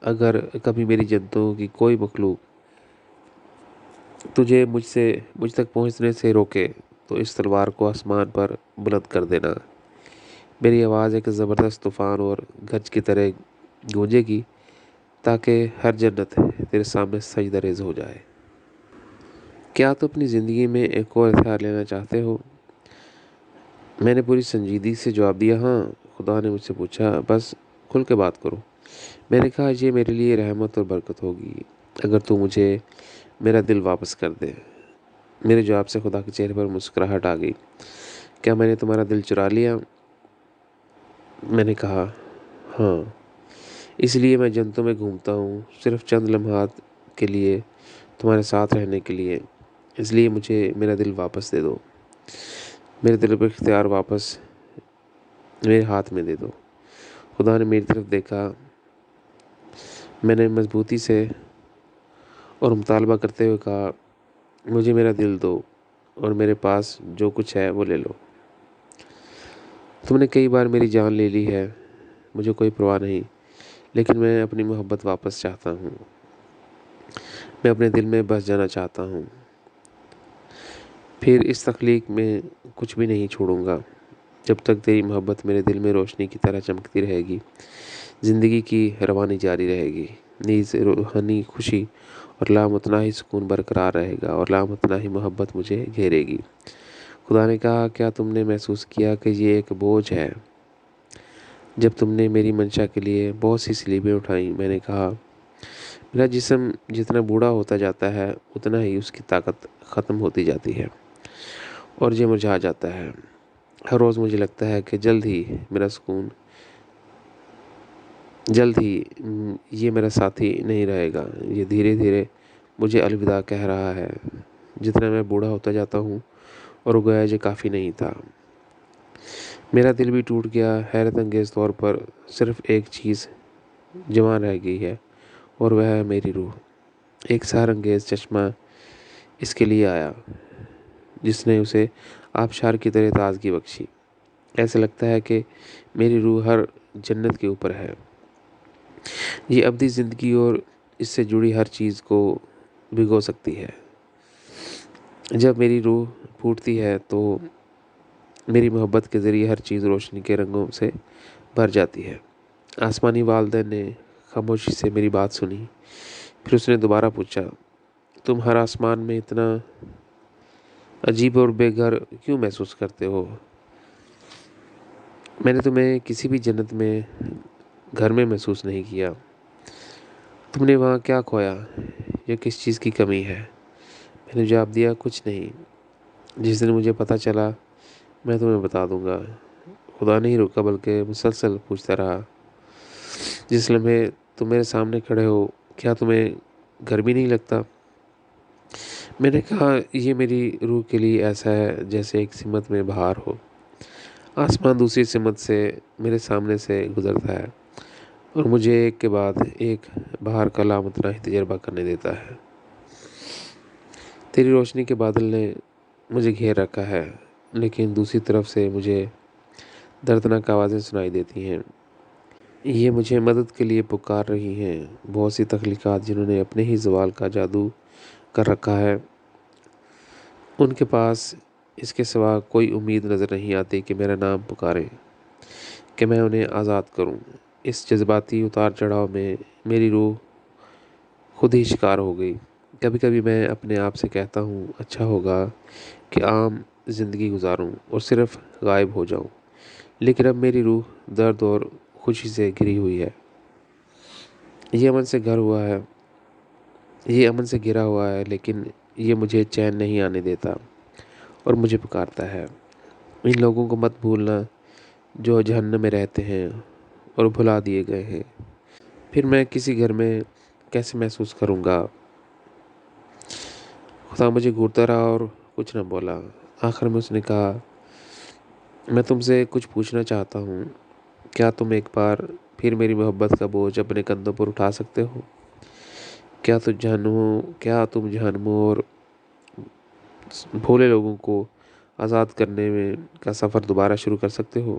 اگر کبھی میری جنتوں کی کوئی مخلوق تجھے مجھ تک پہنچنے سے روکے تو اس تلوار کو آسمان پر بلند کر دینا۔ میری آواز ایک زبردست طوفان اور گرج کی طرح گونجے گی تاکہ ہر جنت تیرے سامنے سجدہ ریز ہو جائے۔ کیا تو اپنی زندگی میں ایک اور ہتھیار لینا چاہتے ہو؟ میں نے پوری سنجیدگی سے جواب دیا ہاں۔ خدا نے مجھ سے پوچھا بس کھل کے بات کرو۔ میں نے کہا یہ میرے لیے رحمت اور برکت ہوگی اگر تو مجھے میرا دل واپس کر دے۔ میرے جواب سے خدا کے چہرے پر مسکراہٹ آ گئی۔ کیا میں نے تمہارا دل چرا لیا؟ میں نے کہا ہاں، اس لیے میں جنتوں میں گھومتا ہوں، صرف چند لمحات کے لیے تمہارے ساتھ رہنے کے لیے۔ اس لیے مجھے میرا دل واپس دے دو، میرے دل پر اختیار واپس میرے ہاتھ میں دے دو۔ خدا نے میری طرف دیکھا، میں نے مضبوطی سے اور مطالبہ کرتے ہوئے کہا مجھے میرا دل دو اور میرے پاس جو کچھ ہے وہ لے لو۔ تم نے کئی بار میری جان لے لی ہے، مجھے کوئی پرواہ نہیں، لیکن میں اپنی محبت واپس چاہتا ہوں۔ میں اپنے دل میں بس جانا چاہتا ہوں، پھر اس تخلیق میں کچھ بھی نہیں چھوڑوں گا جب تک تیری محبت میرے دل میں روشنی کی طرح چمکتی رہے گی۔ زندگی کی روانی جاری رہے گی، نیز روحانی خوشی اور لامتناہی سکون برقرار رہے گا اور لامتناہی محبت مجھے گھیرے گی۔ خدا نے کہا کیا تم نے محسوس کیا کہ یہ ایک بوجھ ہے جب تم نے میری منشا کے لیے بہت سی سلیبیں اٹھائیں؟ میں نے کہا میرا جسم جتنا بوڑھا ہوتا جاتا ہے اتنا ہی اس کی طاقت ختم ہوتی جاتی ہے اور یہ مرجھا جاتا ہے۔ ہر روز مجھے لگتا ہے کہ جلد ہی یہ میرا ساتھی نہیں رہے گا، یہ دھیرے دھیرے مجھے الوداع کہہ رہا ہے۔ جتنا میں بوڑھا ہوتا جاتا ہوں اور گویا یہ کافی نہیں تھا۔ میرا دل بھی ٹوٹ گیا۔ حیرت انگیز طور پر صرف ایک چیز جوان رہ گئی ہے اور وہ ہے میری روح۔ ایک سحر انگیز چشمہ اس کے لیے آیا جس نے اسے آبشار کی طرح تازگی بخشی۔ ایسا لگتا ہے کہ میری روح ہر جنت کے اوپر ہے، یہ ابدی زندگی اور اس سے جڑی ہر چیز کو بھگو سکتی ہے۔ جب میری روح پھوٹتی ہے تو میری محبت کے ذریعے ہر چیز روشنی کے رنگوں سے بھر جاتی ہے۔ آسمانی والدین نے خاموشی سے میری بات سنی، پھر اس نے دوبارہ پوچھا تم ہر آسمان میں اتنا عجیب اور بے گھر کیوں محسوس کرتے ہو؟ میں نے تمہیں کسی بھی جنت میں گھر میں محسوس نہیں کیا۔ تم نے وہاں کیا کھویا یا کس چیز کی کمی ہے؟ میں نے جواب دیا کچھ نہیں، جس دن مجھے پتہ چلا میں تمہیں بتا دوں گا۔ خدا نہیں رکا بلکہ مسلسل پوچھتا رہا جس لمحے تم میرے سامنے کھڑے ہو کیا تمہیں گھر بھی نہیں لگتا؟ میں نے کہا یہ میری روح کے لیے ایسا ہے جیسے ایک سمت میں بہار ہو۔ آسمان دوسری سمت سے میرے سامنے سے گزرتا ہے اور مجھے ایک کے بعد ایک بہار کا لامتناہی تجربہ کرنے دیتا ہے۔ تیری روشنی کے بادل نے مجھے گھیر رکھا ہے، لیکن دوسری طرف سے مجھے دردناک آوازیں سنائی دیتی ہیں۔ یہ مجھے مدد کے لیے پکار رہی ہیں۔ بہت سی تخلیقات جنہوں نے اپنے ہی زوال کا جادو کر رکھا ہے، ان کے پاس اس کے سوا کوئی امید نظر نہیں آتی کہ میرا نام پکاریں، کہ میں انہیں آزاد کروں۔ اس جذباتی اتار چڑھاؤ میں میری روح خود ہی شکار ہو گئی۔ کبھی کبھی میں اپنے آپ سے کہتا ہوں اچھا ہوگا کہ عام زندگی گزاروں اور صرف غائب ہو جاؤں، لیکن اب میری روح درد اور خوشی سے گھری ہوئی ہے۔ یہ امن سے گھر ہوا ہے یہ امن سے گھرا ہوا ہے، لیکن یہ مجھے چین نہیں آنے دیتا اور مجھے پکارتا ہے۔ ان لوگوں کو مت بھولنا جو جہنم میں رہتے ہیں اور بھلا دیے گئے ہیں۔ پھر میں کسی گھر میں کیسے محسوس کروں گا؟ خدا مجھے گھورتا رہا اور کچھ نہ بولا۔ آخر میں اس نے کہا، میں تم سے کچھ پوچھنا چاہتا ہوں۔ کیا تم ایک بار پھر میری محبت کا بوجھ اپنے کندھوں پر اٹھا سکتے ہو؟ کیا تم جہنموں اور بھولے لوگوں کو آزاد کرنے میں کا سفر دوبارہ شروع کر سکتے ہو؟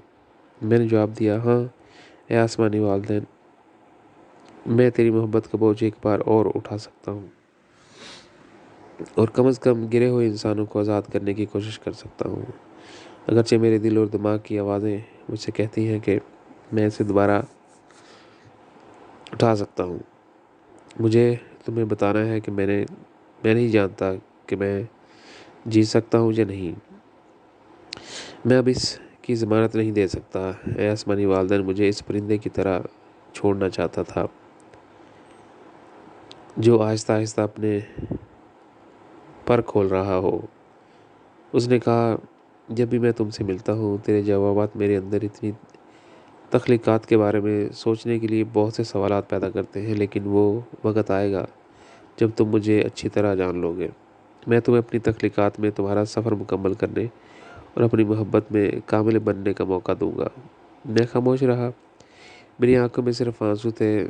میں نے جواب دیا، ہاں اے آسمانی والدین، میں تیری محبت کا بوجھ ایک بار اور اٹھا سکتا ہوں، اور کم از کم گرے ہوئے انسانوں کو آزاد کرنے کی کوشش کر سکتا ہوں۔ اگرچہ میرے دل اور دماغ کی آوازیں مجھ سے کہتی ہیں کہ میں اسے دوبارہ اٹھا سکتا ہوں۔ مجھے تمہیں بتانا ہے کہ میں نہیں جانتا کہ میں جی سکتا ہوں یا نہیں۔ میں اب اس کی ضمانت نہیں دے سکتا۔ اے آسمانی والدین، مجھے اس پرندے کی طرح چھوڑنا چاہتا تھا جو آہستہ آہستہ اپنے پر کھول رہا ہو۔ اس نے کہا، جب بھی میں تم سے ملتا ہوں تیرے جوابات میرے اندر اتنی تخلیقات کے بارے میں سوچنے کے لیے بہت سے سوالات پیدا کرتے ہیں، لیکن وہ وقت آئے گا جب تم مجھے اچھی طرح جان لو گے۔ میں تمہیں اپنی تخلیقات میں تمہارا سفر مکمل کرنے اور اپنی محبت میں کامل بننے کا موقع دوں گا۔ میں خاموش رہا، میری آنکھوں میں صرف آنسو تھے۔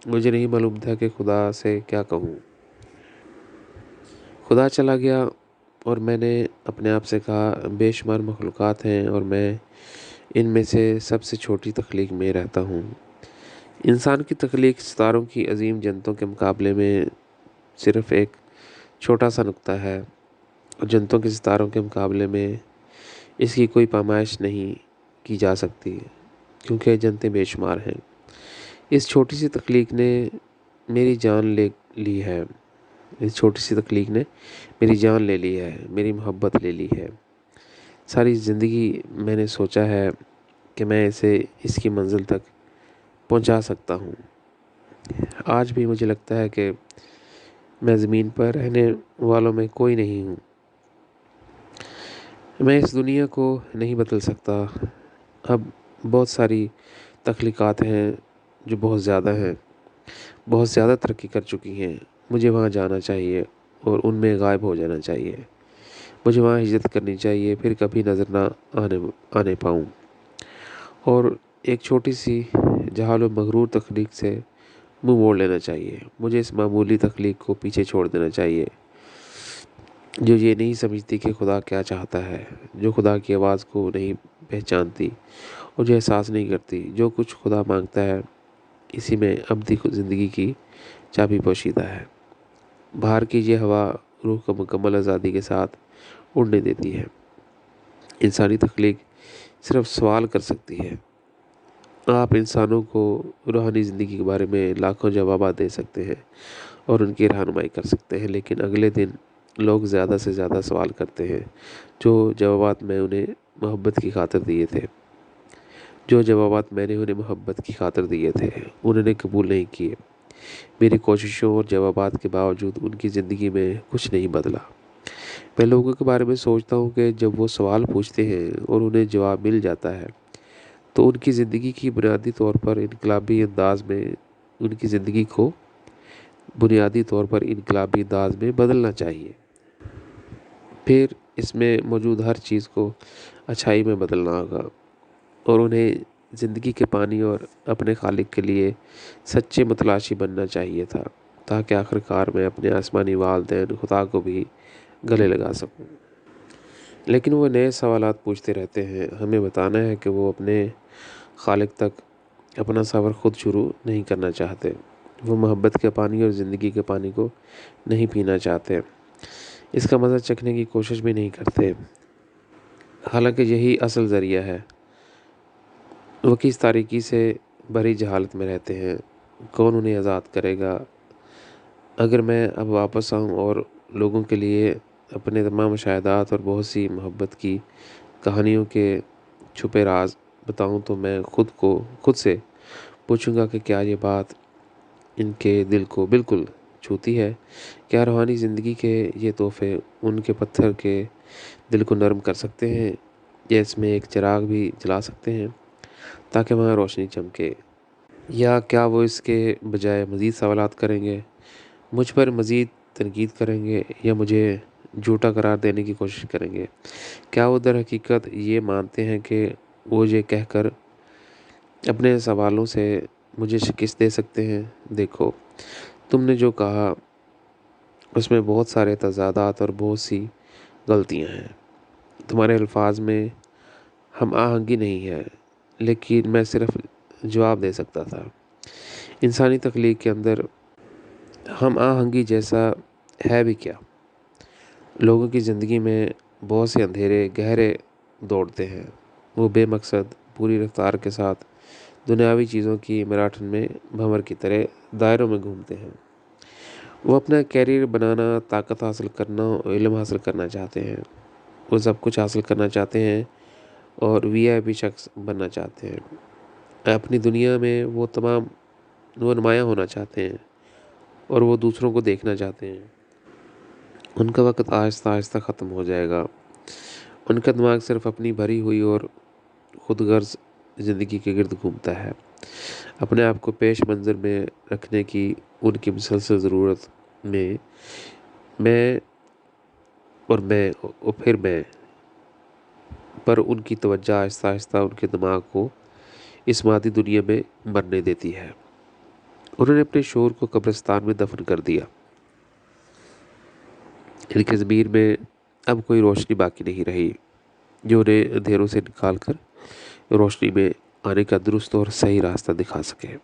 مجھے نہیں معلوم تھا کہ خدا سے کیا کہوں۔ خدا چلا گیا اور میں نے اپنے آپ سے کہا، بے شمار مخلوقات ہیں اور میں ان میں سے سب سے چھوٹی تخلیق میں رہتا ہوں۔ انسان کی تخلیق ستاروں کی عظیم جنتوں کے مقابلے میں صرف ایک چھوٹا سا نقطہ ہے، اور جنتوں کے ستاروں کے مقابلے میں اس کی کوئی پیمائش نہیں کی جا سکتی، کیونکہ جنتیں بے شمار ہیں۔ اس چھوٹی سی تخلیق نے میری جان لے لی ہے اس چھوٹی سی تخلیق نے میری جان لے لی ہے، میری محبت لے لی ہے۔ ساری زندگی میں نے سوچا ہے کہ میں اسے اس کی منزل تک پہنچا سکتا ہوں۔ آج بھی مجھے لگتا ہے کہ میں زمین پر رہنے والوں میں کوئی نہیں ہوں۔ میں اس دنیا کو نہیں بدل سکتا۔ اب بہت ساری تخلیقات ہیں جو بہت زیادہ ترقی کر چکی ہیں۔ مجھے وہاں جانا چاہیے اور ان میں غائب ہو جانا چاہیے۔ مجھے وہاں ہجرت کرنی چاہیے، پھر کبھی نظر نہ آنے پاؤں، اور ایک چھوٹی سی جہال و مغرور تخلیق سے منہ موڑ لینا چاہیے۔ مجھے اس معمولی تخلیق کو پیچھے چھوڑ دینا چاہیے جو یہ نہیں سمجھتی کہ خدا کیا چاہتا ہے، جو خدا کی آواز کو نہیں پہچانتی اور جو احساس نہیں کرتی جو کچھ خدا مانگتا ہے اسی میں ابدی زندگی کی چابی پوشیدہ ہے۔ باہر کی یہ ہوا روح کو مکمل آزادی کے ساتھ اڑنے دیتی ہے۔ انسانی تخلیق صرف سوال کر سکتی ہے۔ آپ انسانوں کو روحانی زندگی کے بارے میں لاکھوں جوابات دے سکتے ہیں اور ان کی رہنمائی کر سکتے ہیں، لیکن اگلے دن لوگ زیادہ سے زیادہ سوال کرتے ہیں۔ جو جوابات میں نے انہیں محبت کی خاطر دیے تھے انہوں نے قبول نہیں کیے۔ میری کوششوں اور جوابات کے باوجود ان کی زندگی میں کچھ نہیں بدلا۔ میں لوگوں کے بارے میں سوچتا ہوں کہ جب وہ سوال پوچھتے ہیں اور انہیں جواب مل جاتا ہے تو ان کی زندگی کی بنیادی طور پر انقلابی انداز میں بدلنا چاہیے۔ پھر اس میں موجود ہر چیز کو اچھائی میں بدلنا ہوگا، اور انہیں زندگی کے پانی اور اپنے خالق کے لیے سچے متلاشی بننا چاہیے تھا، تاکہ آخرکار میں اپنے آسمانی والدین خدا کو بھی گلے لگا سکوں۔ لیکن وہ نئے سوالات پوچھتے رہتے ہیں۔ ہمیں بتانا ہے کہ وہ اپنے خالق تک اپنا سفر خود شروع نہیں کرنا چاہتے۔ وہ محبت کے پانی اور زندگی کے پانی کو نہیں پینا چاہتے، اس کا مزہ چکھنے کی کوشش بھی نہیں کرتے، حالانکہ یہی اصل ذریعہ ہے۔ وہ کس تاریکی سے بھری جہالت میں رہتے ہیں۔ کون انہیں آزاد کرے گا؟ اگر میں اب واپس آؤں اور لوگوں کے لیے اپنے تمام مشاہدات اور بہت سی محبت کی کہانیوں کے چھپے راز بتاؤں تو میں خود سے پوچھوں گا کہ کیا یہ بات ان کے دل کو بالکل چھوتی ہے؟ کیا روحانی زندگی کے یہ تحفے ان کے پتھر کے دل کو نرم کر سکتے ہیں، یا اس میں ایک چراغ بھی جلا سکتے ہیں تاکہ وہاں روشنی چمکے؟ یا کیا وہ اس کے بجائے مزید سوالات کریں گے، مجھ پر مزید تنقید کریں گے، یا مجھے جھوٹا قرار دینے کی کوشش کریں گے؟ کیا وہ در حقیقت یہ مانتے ہیں کہ وہ یہ کہہ کر اپنے سوالوں سے مجھے شکست دے سکتے ہیں، دیکھو، تم نے جو کہا اس میں بہت سارے تضادات اور بہت سی غلطیاں ہیں، تمہارے الفاظ میں ہم آہنگی نہیں ہے، لیکن میں صرف جواب دے سکتا تھا، انسانی تخلیق کے اندر ہم آہنگی جیسا ہے بھی کیا؟ لوگوں کی زندگی میں بہت سے اندھیرے گہرے دوڑتے ہیں، وہ بے مقصد پوری رفتار کے ساتھ دنیاوی چیزوں کی میراتھن میں بھنور کی طرح دائروں میں گھومتے ہیں۔ وہ اپنا کیریئر بنانا، طاقت حاصل کرنا اور علم حاصل کرنا چاہتے ہیں، وہ سب کچھ حاصل کرنا چاہتے ہیں اور وی آئی پی شخص بننا چاہتے ہیں، اپنی دنیا میں وہ نمایاں ہونا چاہتے ہیں اور وہ دوسروں کو دیکھنا چاہتے ہیں۔ ان کا وقت آہستہ آہستہ ختم ہو جائے گا، ان کا دماغ صرف اپنی بھری ہوئی اور خود غرض زندگی کے گرد گھومتا ہے۔ اپنے آپ کو پیش منظر میں رکھنے کی ان کی مسلسل ضرورت میں میں اور پھر میں پر ان کی توجہ آہستہ آہستہ ان کے دماغ کو اس مادی دنیا میں مرنے دیتی ہے۔ انہوں نے اپنے شعور کو قبرستان میں دفن کر دیا، ان کی ضمیر میں اب کوئی روشنی باقی نہیں رہی جو انہیں اندھیروں سے نکال کر روشنی میں آنے کا درست اور صحیح راستہ دکھا سکے۔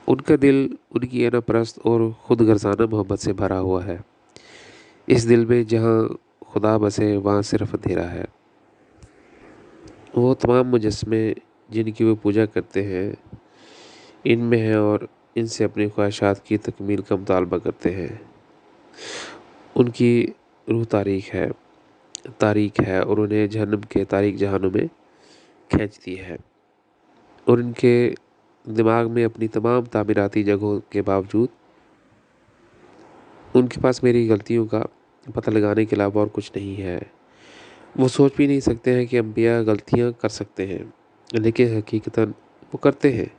ان کا دل ان کی انا پرست اور خود غرضانہ محبت سے بھرا ہوا ہے۔ اس دل میں جہاں خدا بسے وہاں صرف اندھیرا ہے۔ وہ تمام مجسمے جن کی وہ پوجا کرتے ہیں ان میں ہیں اور ان سے اپنی خواہشات کی تکمیل کا مطالبہ کرتے ہیں۔ ان کی روح تاریک ہے اور انہیں جہنم کے تاریک جہانوں میں کھینچتی ہے، اور ان کے دماغ میں اپنی تمام تعمیراتی جگہوں کے باوجود ان کے پاس میری غلطیوں کا پتہ لگانے کے علاوہ اور کچھ نہیں ہے۔ وہ سوچ بھی نہیں سکتے ہیں کہ انبیاء غلطیاں کر سکتے ہیں، لیکن حقیقتاً وہ کرتے ہیں۔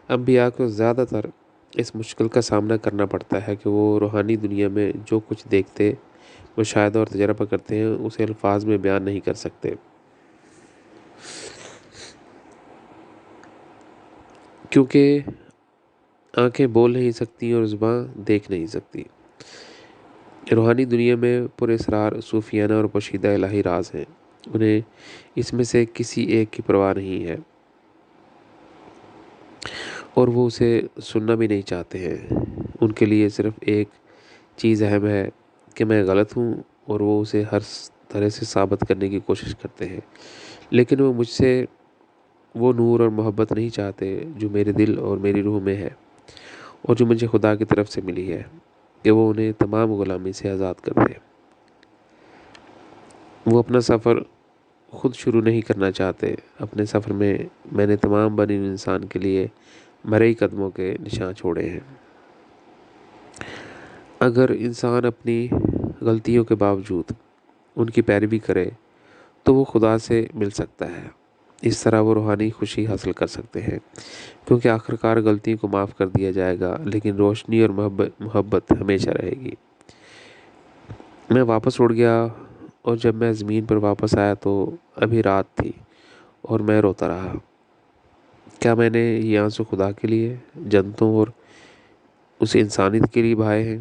انبیاء کو زیادہ تر اس مشکل کا سامنا کرنا پڑتا ہے کہ وہ روحانی دنیا میں جو کچھ دیکھتے، مشاہدہ اور تجربہ کرتے ہیں اسے الفاظ میں بیان نہیں کر سکتے، کیونکہ آنکھیں بول نہیں سکتی اور زباں دیکھ نہیں سکتی۔ روحانی دنیا میں پر اسرار صوفیانہ اور پوشیدہ الہی راز ہیں، انہیں اس میں سے کسی ایک کی پرواہ نہیں ہے اور وہ اسے سننا بھی نہیں چاہتے ہیں۔ ان کے لیے صرف ایک چیز اہم ہے کہ میں غلط ہوں، اور وہ اسے ہر طرح سے ثابت کرنے کی کوشش کرتے ہیں، لیکن وہ مجھ سے وہ نور اور محبت نہیں چاہتے جو میرے دل اور میری روح میں ہے اور جو مجھے خدا کی طرف سے ملی ہے، کہ وہ انہیں تمام غلامی سے آزاد کر دے۔ وہ اپنا سفر خود شروع نہیں کرنا چاہتے۔ اپنے سفر میں نے تمام بنی انسان کے لیے مرئی قدموں کے نشان چھوڑے ہیں۔ اگر انسان اپنی غلطیوں کے باوجود ان کی پیروی کرے تو وہ خدا سے مل سکتا ہے، اس طرح وہ روحانی خوشی حاصل کر سکتے ہیں، کیونکہ آخرکار غلطی کو معاف کر دیا جائے گا، لیکن روشنی اور محبت ہمیشہ رہے گی۔ میں واپس اڑ گیا اور جب میں زمین پر واپس آیا تو ابھی رات تھی اور میں روتا رہا۔ کیا میں نے یہ آنسو خدا کے لیے، جنتوں اور اس انسانیت کے لیے بہائے ہیں؟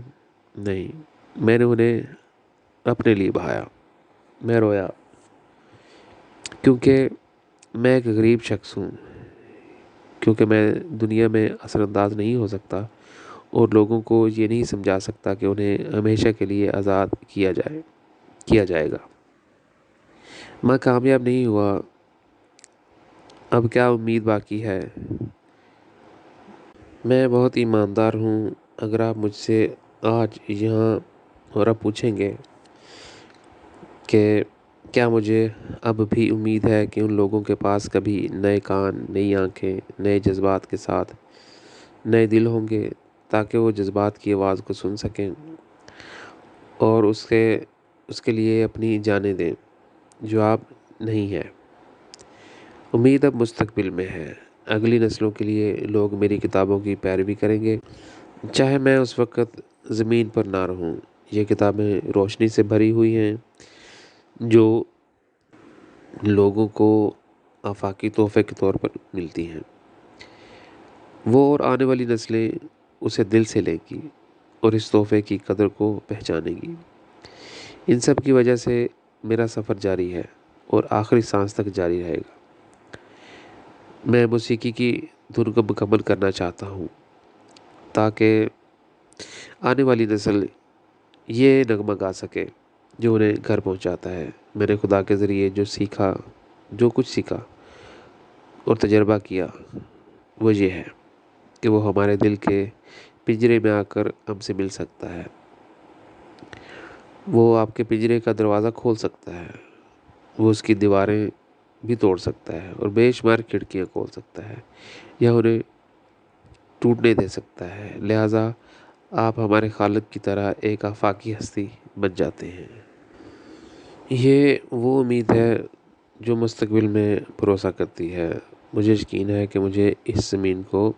نہیں، میں نے انہیں اپنے لیے بہایا۔ میں رویا کیونکہ میں ایک غریب شخص ہوں، کیونکہ میں دنیا میں اثر انداز نہیں ہو سکتا اور لوگوں کو یہ نہیں سمجھا سکتا کہ انہیں ہمیشہ کے لیے آزاد کیا جائے گا۔ میں کامیاب نہیں ہوا، اب کیا امید باقی ہے؟ میں بہت ایماندار ہوں۔ اگر آپ مجھ سے آج یہاں اور اب پوچھیں گے کہ کیا مجھے اب بھی امید ہے کہ ان لوگوں کے پاس کبھی نئے کان، نئی آنکھیں، نئے جذبات کے ساتھ نئے دل ہوں گے تاکہ وہ جذبات کی آواز کو سن سکیں اور اس کے لیے اپنی جانیں دیں جو آپ نہیں ہے۔ امید اب مستقبل میں ہے، اگلی نسلوں کے لیے لوگ میری کتابوں کی پیروی کریں گے، چاہے میں اس وقت زمین پر نہ رہوں۔ یہ کتابیں روشنی سے بھری ہوئی ہیں جو لوگوں کو آفاقی تحفے کے طور پر ملتی ہیں۔ وہ اور آنے والی نسلیں اسے دل سے لیں گی اور اس تحفے کی قدر کو پہچانیں گی۔ ان سب کی وجہ سے میرا سفر جاری ہے اور آخری سانس تک جاری رہے گا۔ میں موسیقی کی دھن کو مکمل کرنا چاہتا ہوں تاکہ آنے والی نسل یہ نغمہ گا سکے جو انہیں گھر پہنچاتا ہے۔ میں نے خدا کے ذریعے جو کچھ سیکھا اور تجربہ کیا وہ یہ ہے کہ وہ ہمارے دل کے پنجرے میں آ کر ہم سے مل سکتا ہے۔ وہ آپ کے پنجرے کا دروازہ کھول سکتا ہے، وہ اس کی دیواریں بھی توڑ سکتا ہے اور بے شمار کھڑکیاں کھول سکتا ہے یا انہیں ٹوٹنے دے سکتا ہے۔ لہٰذا آپ ہمارے خالق کی طرح ایک آفاقی ہستی بن جاتے ہیں۔ یہ وہ امید ہے جو مستقبل میں بھروسہ کرتی ہے۔ مجھے یقین ہے کہ مجھے اس زمین کو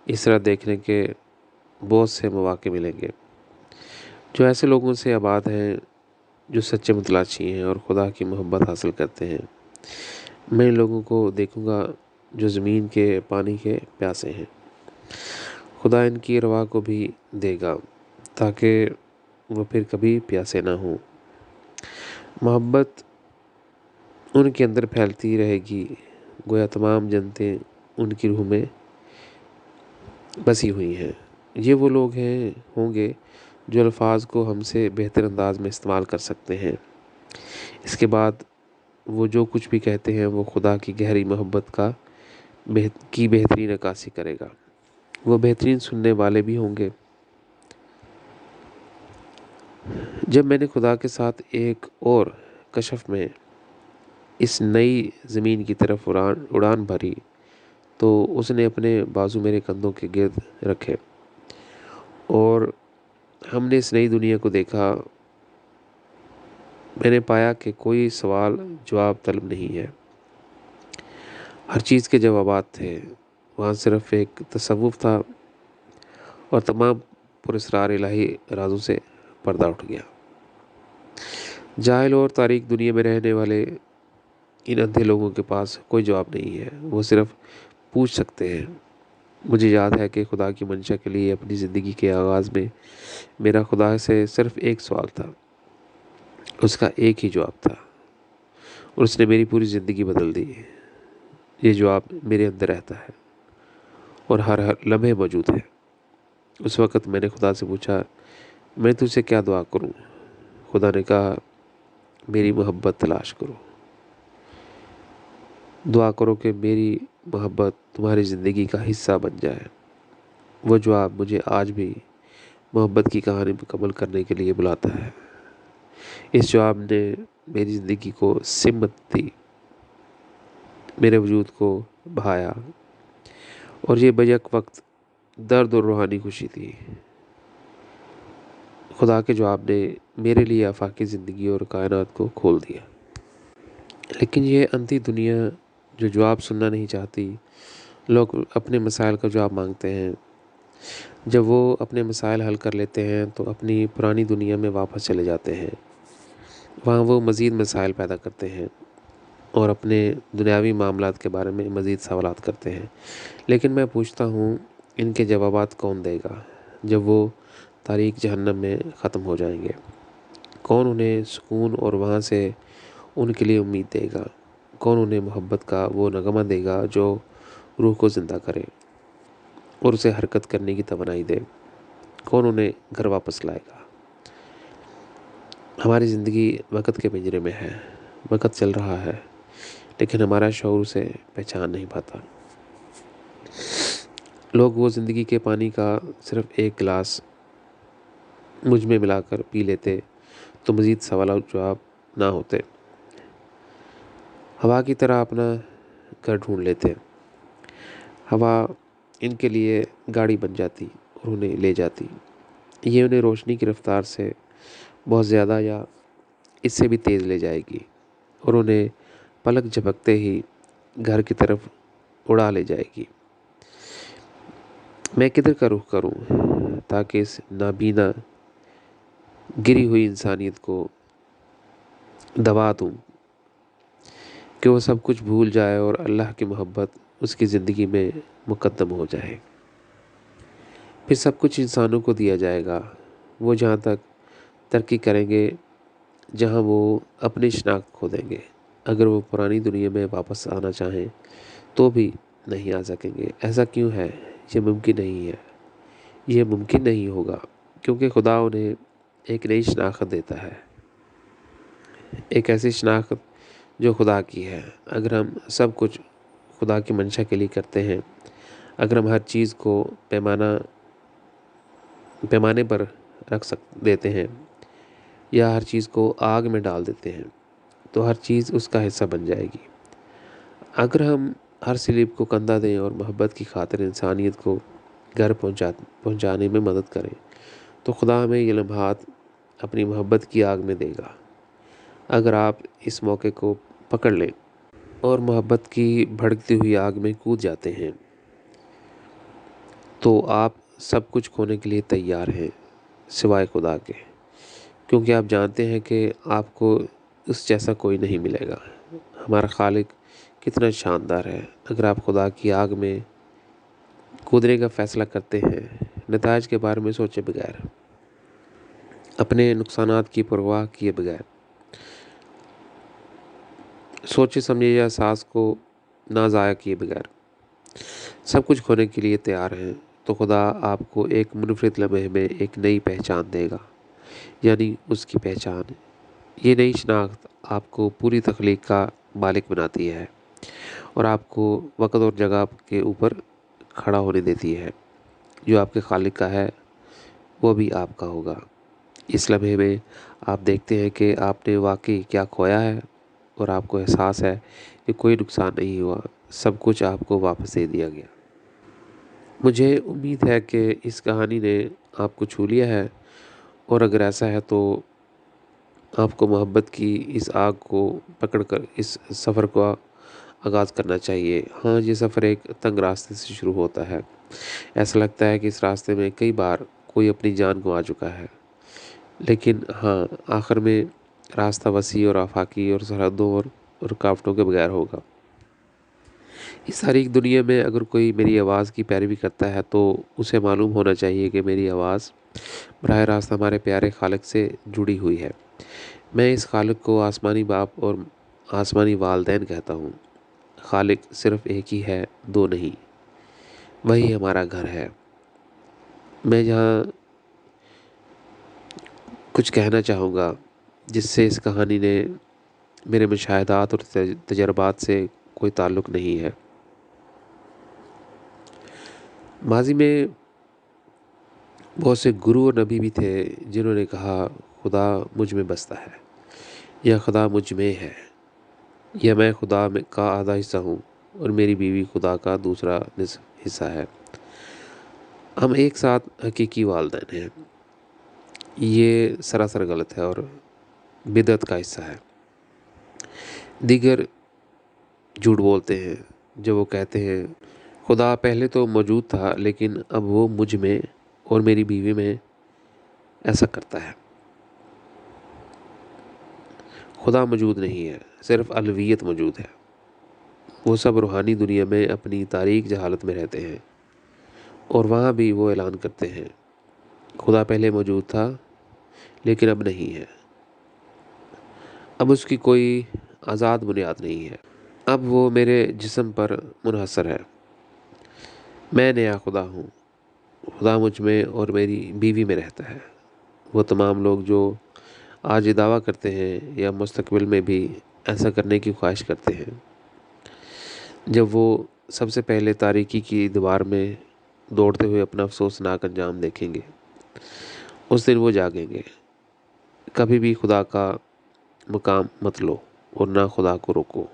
اس طرح دیکھنے کے بہت سے مواقع ملیں گے جو ایسے لوگوں سے آباد ہیں جو سچے متلاشی ہیں اور خدا کی محبت حاصل کرتے ہیں۔ میں ان لوگوں کو دیکھوں گا جو زمین کے پانی کے پیاسے ہیں۔ خدا ان کی ارواح کو بھی دے گا تاکہ وہ پھر کبھی پیاسے نہ ہوں۔ محبت ان کے اندر پھیلتی رہے گی گویا تمام جنتیں ان کی روح میں بسی ہوئی ہیں۔ یہ وہ لوگ ہوں گے جو الفاظ کو ہم سے بہتر انداز میں استعمال کر سکتے ہیں۔ اس کے بعد وہ جو کچھ بھی کہتے ہیں وہ خدا کی گہری محبت کی بہترین عکاسی کرے گا۔ وہ بہترین سننے والے بھی ہوں گے۔ جب میں نے خدا کے ساتھ ایک اور کشف میں اس نئی زمین کی طرف اڑان بھری تو اس نے اپنے بازو میرے کندھوں کے گرد رکھے اور ہم نے اس نئی دنیا کو دیکھا۔ میں نے پایا کہ کوئی سوال جواب طلب نہیں ہے، ہر چیز کے جوابات تھے۔ وہاں صرف ایک تصوف تھا اور تمام پراسرار الہی رازوں سے پردہ اٹھ گیا۔ جاہل اور تاریک دنیا میں رہنے والے ان اندھے لوگوں کے پاس کوئی جواب نہیں ہے، وہ صرف پوچھ سکتے ہیں۔ مجھے یاد ہے کہ خدا کی منشا کے لیے اپنی زندگی کے آغاز میں میرا خدا سے صرف ایک سوال تھا، اس کا ایک ہی جواب تھا اور اس نے میری پوری زندگی بدل دی۔ یہ جواب میرے اندر رہتا ہے اور ہر لمحے موجود ہے۔ اس وقت میں نے خدا سے پوچھا، میں تجھ سے کیا دعا کروں؟ خدا نے کہا، میری محبت تلاش کرو۔ دعا کرو کہ میری محبت تمہاری زندگی کا حصہ بن جائے۔ وہ جواب مجھے آج بھی محبت کی کہانی مکمل کرنے کے لیے بلاتا ہے۔ اس جواب نے میری زندگی کو سمت دی، میرے وجود کو بہایا اور یہ بیک وقت درد اور روحانی خوشی تھی۔ خدا کے جواب نے میرے لیے آفاقی زندگی اور کائنات کو کھول دیا۔ لیکن یہ اندھی دنیا جو جواب سننا نہیں چاہتی، لوگ اپنے مسائل کا جواب مانگتے ہیں۔ جب وہ اپنے مسائل حل کر لیتے ہیں تو اپنی پرانی دنیا میں واپس چلے جاتے ہیں۔ وہاں وہ مزید مسائل پیدا کرتے ہیں اور اپنے دنیاوی معاملات کے بارے میں مزید سوالات کرتے ہیں۔ لیکن میں پوچھتا ہوں، ان کے جوابات کون دے گا جب وہ تاریک جہنم میں ختم ہو جائیں گے؟ کون انہیں سکون اور وہاں سے ان کے لیے امید دے گا؟ کون انہیں محبت کا وہ نغمہ دے گا جو روح کو زندہ کرے اور اسے حرکت کرنے کی توانائی دے؟ کون انہیں گھر واپس لائے گا؟ ہماری زندگی وقت کے پنجرے میں ہے، وقت چل رہا ہے لیکن ہمارا شعور اسے پہچان نہیں پاتا۔ لوگ وہ زندگی کے پانی کا صرف ایک گلاس مجھ میں ملا کر پی لیتے تو مزید سوالات جواب نہ ہوتے۔ ہوا کی طرح اپنا گھر ڈھونڈ لیتے۔ ہوا ان کے لیے گاڑی بن جاتی اور انہیں لے جاتی۔ یہ انہیں روشنی کی رفتار سے بہت زیادہ یا اس سے بھی تیز لے جائے گی اور انہیں پلک جھپکتے ہی گھر کی طرف اڑا لے جائے گی۔ میں کدھر کا رخ کروں تاکہ اس نابینا گری ہوئی انسانیت کو دبا دوں کہ وہ سب کچھ بھول جائے اور اللہ کی محبت اس کی زندگی میں مقدم ہو جائے۔ پھر سب کچھ انسانوں کو دیا جائے گا، وہ جہاں تک ترقی کریں گے، جہاں وہ اپنی شناخت کھو دیں گے۔ اگر وہ پرانی دنیا میں واپس آنا چاہیں تو بھی نہیں آ سکیں گے۔ ایسا کیوں ہے؟ یہ ممکن نہیں ہے، یہ ممکن نہیں ہوگا، کیونکہ خدا انہیں ایک نئی شناخت دیتا ہے، ایک ایسی شناخت جو خدا کی ہے۔ اگر ہم سب کچھ خدا کی منشا کے لیے کرتے ہیں، اگر ہم ہر چیز کو پیمانے پر رکھ دیتے ہیں یا ہر چیز کو آگ میں ڈال دیتے ہیں، تو ہر چیز اس کا حصہ بن جائے گی۔ اگر ہم ہر سلیب کو کندھا دیں اور محبت کی خاطر انسانیت کو گھر پہنچانے میں مدد کریں، تو خدا ہمیں یہ لمحات اپنی محبت کی آگ میں دے گا۔ اگر آپ اس موقع کو پکڑ لیں اور محبت کی بھڑکتی ہوئی آگ میں کود جاتے ہیں، تو آپ سب کچھ کھونے کے لیے تیار ہیں سوائے خدا کے، کیونکہ آپ جانتے ہیں کہ آپ کو اس جیسا کوئی نہیں ملے گا۔ ہمارا خالق کتنا شاندار ہے۔ اگر آپ خدا کی آگ میں کودنے کا فیصلہ کرتے ہیں، نتائج کے بارے میں سوچے بغیر، اپنے نقصانات کی پرواہ کیے بغیر، سوچے سمجھے یا سانس کو نہ ضائع کیے بغیر سب کچھ کھونے کے لیے تیار ہیں، تو خدا آپ کو ایک منفرد لمحے میں ایک نئی پہچان دے گا، یعنی اس کی پہچان۔ یہ نئی شناخت آپ کو پوری تخلیق کا مالک بناتی ہے اور آپ کو وقت اور جگہ کے اوپر کھڑا ہونے دیتی ہے۔ جو آپ کے خالق کا ہے وہ بھی آپ کا ہوگا۔ اس لمحے میں آپ دیکھتے ہیں کہ آپ نے واقعی کیا کھویا ہے، اور آپ کو احساس ہے کہ کوئی نقصان نہیں ہوا، سب کچھ آپ کو واپس دے دیا گیا۔ مجھے امید ہے کہ اس کہانی نے آپ کو چھو لیا ہے، اور اگر ایسا ہے تو آپ کو محبت کی اس آگ کو پکڑ کر اس سفر کو آغاز کرنا چاہیے۔ ہاں، یہ سفر ایک تنگ راستے سے شروع ہوتا ہے۔ ایسا لگتا ہے کہ اس راستے میں کئی بار کوئی اپنی جان گنوا چکا ہے، لیکن ہاں، آخر میں راستہ وسیع اور آفاقی اور سرحدوں اور رکاوٹوں کے بغیر ہوگا۔ اس تاریک دنیا میں اگر کوئی میری آواز کی پیروی کرتا ہے تو اسے معلوم ہونا چاہیے کہ میری آواز براہ راست ہمارے پیارے خالق سے جڑی ہوئی ہے۔ میں اس خالق کو آسمانی باپ اور آسمانی والدین کہتا ہوں۔ خالق صرف ایک ہی ہے، دو نہیں۔ وہی ہمارا گھر ہے۔ میں یہاں کچھ کہنا چاہوں گا جس سے اس کہانی نے میرے مشاہدات اور تجربات سے کوئی تعلق نہیں ہے۔ ماضی میں بہت سے گرو اور نبی بھی تھے جنہوں نے کہا خدا مجھ میں بستا ہے، یا خدا مجھ میں ہے، یا میں خدا کا آدھا حصہ ہوں اور میری بیوی خدا کا دوسرا نصف حصہ ہے۔ ہم ایک ساتھ حقیقی والدین ہیں۔ یہ سراسر غلط ہے اور بدعت کا حصہ ہے۔ دیگر جھوٹ بولتے ہیں جب وہ کہتے ہیں خدا پہلے تو موجود تھا لیکن اب وہ مجھ میں اور میری بیوی میں ایسا کرتا ہے۔ خدا موجود نہیں ہے، صرف الوہیت موجود ہے۔ وہ سب روحانی دنیا میں اپنی تاریک جہالت میں رہتے ہیں، اور وہاں بھی وہ اعلان کرتے ہیں خدا پہلے موجود تھا لیکن اب نہیں ہے۔ اب اس کی کوئی آزاد بنیاد نہیں ہے، اب وہ میرے جسم پر منحصر ہے۔ میں نیا خدا ہوں۔ خدا مجھ میں اور میری بیوی میں رہتا ہے۔ وہ تمام لوگ جو آج یہ دعویٰ کرتے ہیں یا مستقبل میں بھی ایسا کرنے کی خواہش کرتے ہیں، جب وہ سب سے پہلے تاریکی کی دیوار میں دوڑتے ہوئے اپنا افسوسناک انجام دیکھیں گے، اس دن وہ جاگیں گے۔ کبھی بھی خدا کا مقام مت لو اور نہ خدا کو روکو۔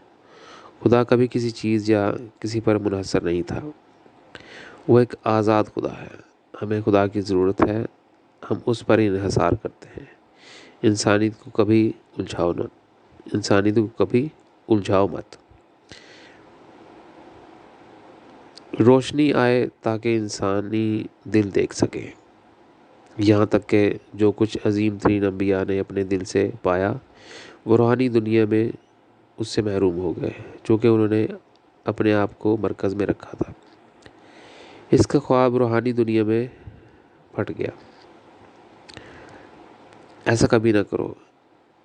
خدا کبھی کسی چیز یا کسی پر منحصر نہیں تھا۔ وہ ایک آزاد خدا ہے۔ ہمیں خدا کی ضرورت ہے، ہم اس پر انحصار کرتے ہیں۔ انسانیت کو کبھی الجھاؤ مت۔ روشنی آئے تاکہ انسانی دل دیکھ سکے۔ یہاں تک کہ جو کچھ عظیم ترین انبیاء نے اپنے دل سے پایا وہ روحانی دنیا میں اس سے محروم ہو گئے، چونکہ انہوں نے اپنے آپ کو مرکز میں رکھا تھا۔ اس کا خواب روحانی دنیا میں پھٹ گیا۔ ایسا کبھی نہ کرو،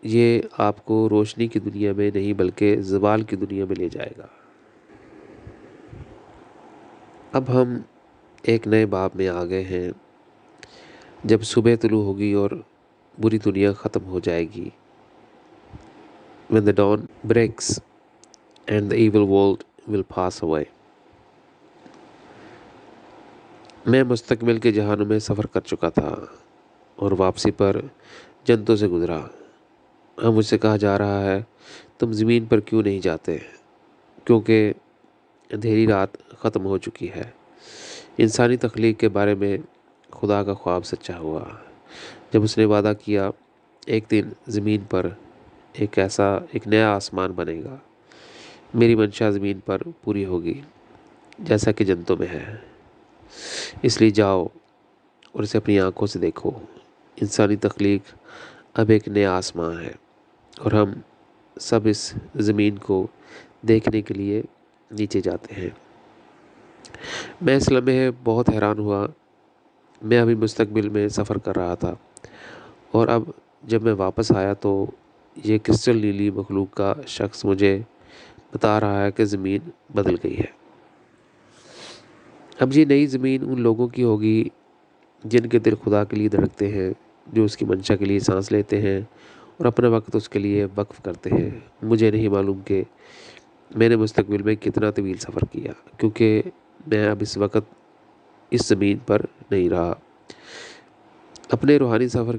یہ آپ کو روشنی کی دنیا میں نہیں بلکہ زوال کی دنیا میں لے جائے گا۔ اب ہم ایک نئے باب میں آ گئے ہیں، جب صبح طلوع ہوگی اور بری دنیا ختم ہو جائے گی۔ When the dawn breaks and the evil world will pass away۔ میں مستقبل کے جہانوں میں سفر کر چکا تھا اور واپسی پر جنتوں سے گزرا۔ ہاں، مجھ سے کہا جا رہا ہے تم زمین پر کیوں نہیں جاتے؟ کیونکہ اندھیری رات ختم ہو چکی ہے۔ انسانی تخلیق کے بارے میں خدا کا خواب سچا ہوا، جب اس نے وعدہ کیا ایک دن زمین پر ایک نیا آسمان بنے گا۔ میری منشا زمین پر پوری ہوگی جیسا کہ جنتوں میں ہے۔ اس لیے جاؤ اور اسے اپنی آنکھوں سے دیکھو۔ انسانی تخلیق اب ایک نیا آسمان ہے اور ہم سب اس زمین کو دیکھنے کے لیے نیچے جاتے ہیں۔ میں اس لمحے بہت حیران ہوا۔ میں ابھی مستقبل میں سفر کر رہا تھا اور اب جب میں واپس آیا تو یہ کرسٹل نیلی مخلوق کا شخص مجھے بتا رہا ہے کہ زمین بدل گئی ہے۔ اب یہ نئی زمین ان لوگوں کی ہوگی جن کے دل خدا کے لیے دھڑکتے ہیں، جو اس کی منشا کے لیے سانس لیتے ہیں اور اپنا وقت اس کے لیے وقف کرتے ہیں۔ مجھے نہیں معلوم کہ میں نے مستقبل میں کتنا طویل سفر کیا، کیونکہ میں اب اس وقت اس زمین پر نہیں رہا۔ اپنے روحانی سفر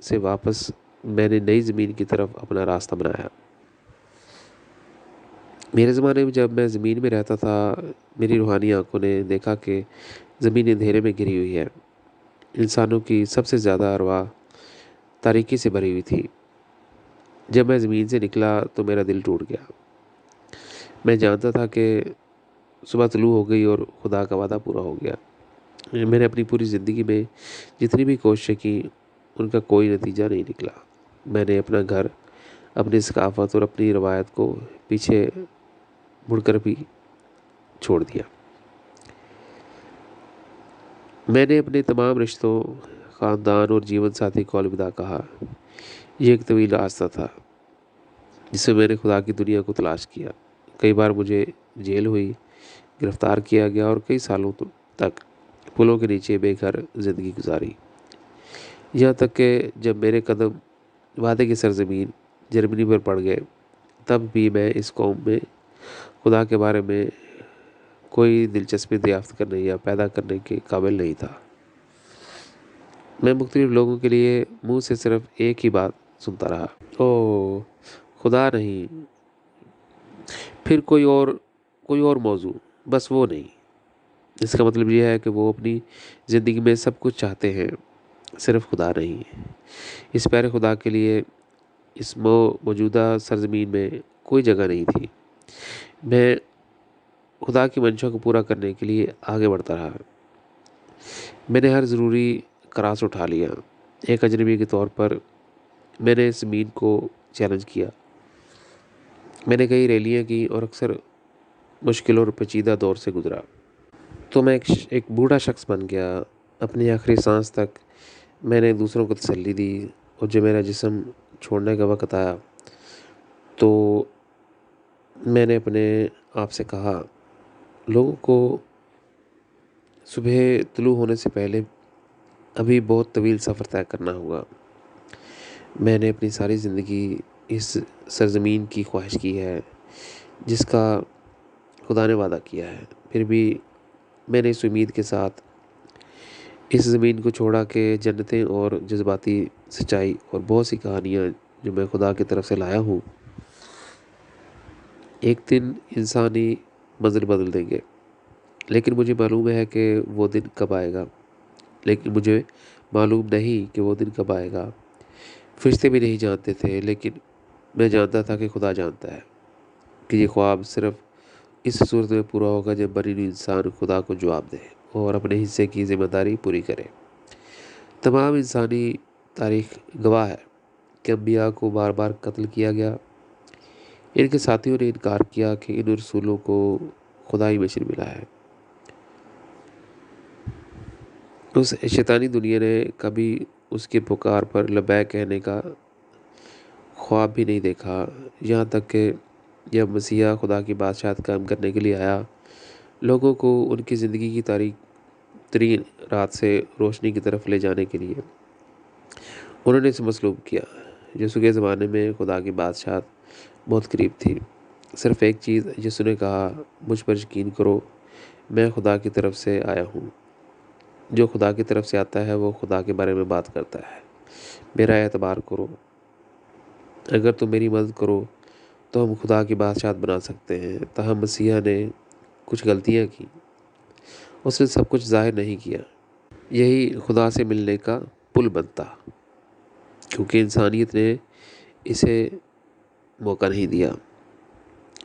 سے واپس میں نے نئی زمین کی طرف اپنا راستہ بنایا۔ میرے زمانے میں جب میں زمین میں رہتا تھا، میری روحانی آنکھوں نے دیکھا کہ زمین اندھیرے میں گھری ہوئی ہے۔ انسانوں کی سب سے زیادہ ارواح تاریکی سے بھری ہوئی تھی۔ جب میں زمین سے نکلا تو میرا دل ٹوٹ گیا۔ میں جانتا تھا کہ صبح طلوع ہو گئی اور خدا کا وعدہ پورا ہو گیا۔ میں نے اپنی پوری زندگی میں جتنی بھی کوششیں کی ان کا کوئی نتیجہ نہیں نکلا۔ میں نے اپنا گھر، اپنی ثقافت اور اپنی روایت کو پیچھے مڑ کر بھی چھوڑ دیا۔ میں نے اپنے تمام رشتوں، خاندان اور جیون ساتھی کو الوداع کہا۔ یہ ایک طویل راستہ تھا جس میں نے خدا کی دنیا کو تلاش کیا۔ کئی بار مجھے جیل ہوئی، گرفتار کیا گیا اور کئی سالوں تک پلوں کے نیچے بے گھر زندگی گزاری۔ یہاں تک کہ جب میرے قدم وعدے کی سرزمین جرمنی پر پڑ گئے، تب بھی میں اس قوم میں خدا کے بارے میں کوئی دلچسپی دریافت کرنے یا پیدا کرنے کے قابل نہیں تھا۔ میں مختلف لوگوں کے لیے منہ سے صرف ایک ہی بات سنتا رہا، او خدا نہیں، پھر کوئی اور موضوع، بس وہ نہیں۔ اس کا مطلب یہ ہے کہ وہ اپنی زندگی میں سب کچھ چاہتے ہیں، صرف خدا نہیں۔ اس پیارے خدا کے لیے اس موجودہ سرزمین میں کوئی جگہ نہیں تھی۔ میں خدا کی منشا کو پورا کرنے کے لیے آگے بڑھتا رہا۔ میں نے ہر ضروری کراس اٹھا لیا۔ ایک اجنبی کے طور پر میں نے زمین کو چیلنج کیا۔ میں نے کئی ریلیاں کی اور اکثر مشکل اور پیچیدہ دور سے گزرا۔ تو میں ایک بوڑھا شخص بن گیا۔ اپنی آخری سانس تک میں نے دوسروں کو تسلی دی، اور جب میرا جسم چھوڑنے کا وقت آیا تو میں نے اپنے آپ سے کہا، لوگوں کو صبح طلوع ہونے سے پہلے ابھی بہت طویل سفر طے کرنا ہوگا۔ میں نے اپنی ساری زندگی اس سرزمین کی خواہش کی ہے جس کا خدا نے وعدہ کیا ہے، پھر بھی میں نے اس امید کے ساتھ اس زمین کو چھوڑا کہ جنتیں اور جذباتی سچائی اور بہت سی کہانیاں جو میں خدا کی طرف سے لایا ہوں ایک دن انسانی منظر بدل دیں گے۔ لیکن مجھے معلوم ہے کہ وہ دن کب آئے گا لیکن مجھے معلوم نہیں کہ وہ دن کب آئے گا۔ فرشتے بھی نہیں جانتے تھے، لیکن میں جانتا تھا کہ خدا جانتا ہے کہ یہ خواب صرف اس صورت میں پورا ہوگا جب بنی ہوئی انسان خدا کو جواب دے اور اپنے حصے کی ذمہ داری پوری کرے۔ تمام انسانی تاریخ گواہ ہے کہ انبیاء کو بار بار قتل کیا گیا۔ ان کے ساتھیوں نے انکار کیا کہ ان رسولوں کو خدائی مشن ملا ہے۔ اس شیطانی دنیا نے کبھی اس کے پکار پر لبیک کہنے کا خواب بھی نہیں دیکھا، یہاں تک کہ جب مسیحا خدا کی بادشاہت قائم کرنے کے لیے آیا، لوگوں کو ان کی زندگی کی تاریک ترین رات سے روشنی کی طرف لے جانے کے لیے انہوں نے اسے مصلوب کیا۔ یسوع کے زمانے میں خدا کی بادشاہت بہت قریب تھی۔ صرف ایک چیز، یسوع نے کہا، مجھ پر یقین کرو، میں خدا کی طرف سے آیا ہوں۔ جو خدا کی طرف سے آتا ہے وہ خدا کے بارے میں بات کرتا ہے۔ میرا اعتبار کرو، اگر تم میری مدد کرو تو ہم خدا کی بادشاہت بنا سکتے ہیں۔ تاہم مسیحا نے کچھ غلطیاں کی، اس نے سب کچھ ظاہر نہیں کیا۔ یہی خدا سے ملنے کا پل بنتا، کیونکہ انسانیت نے اسے موقع نہیں دیا۔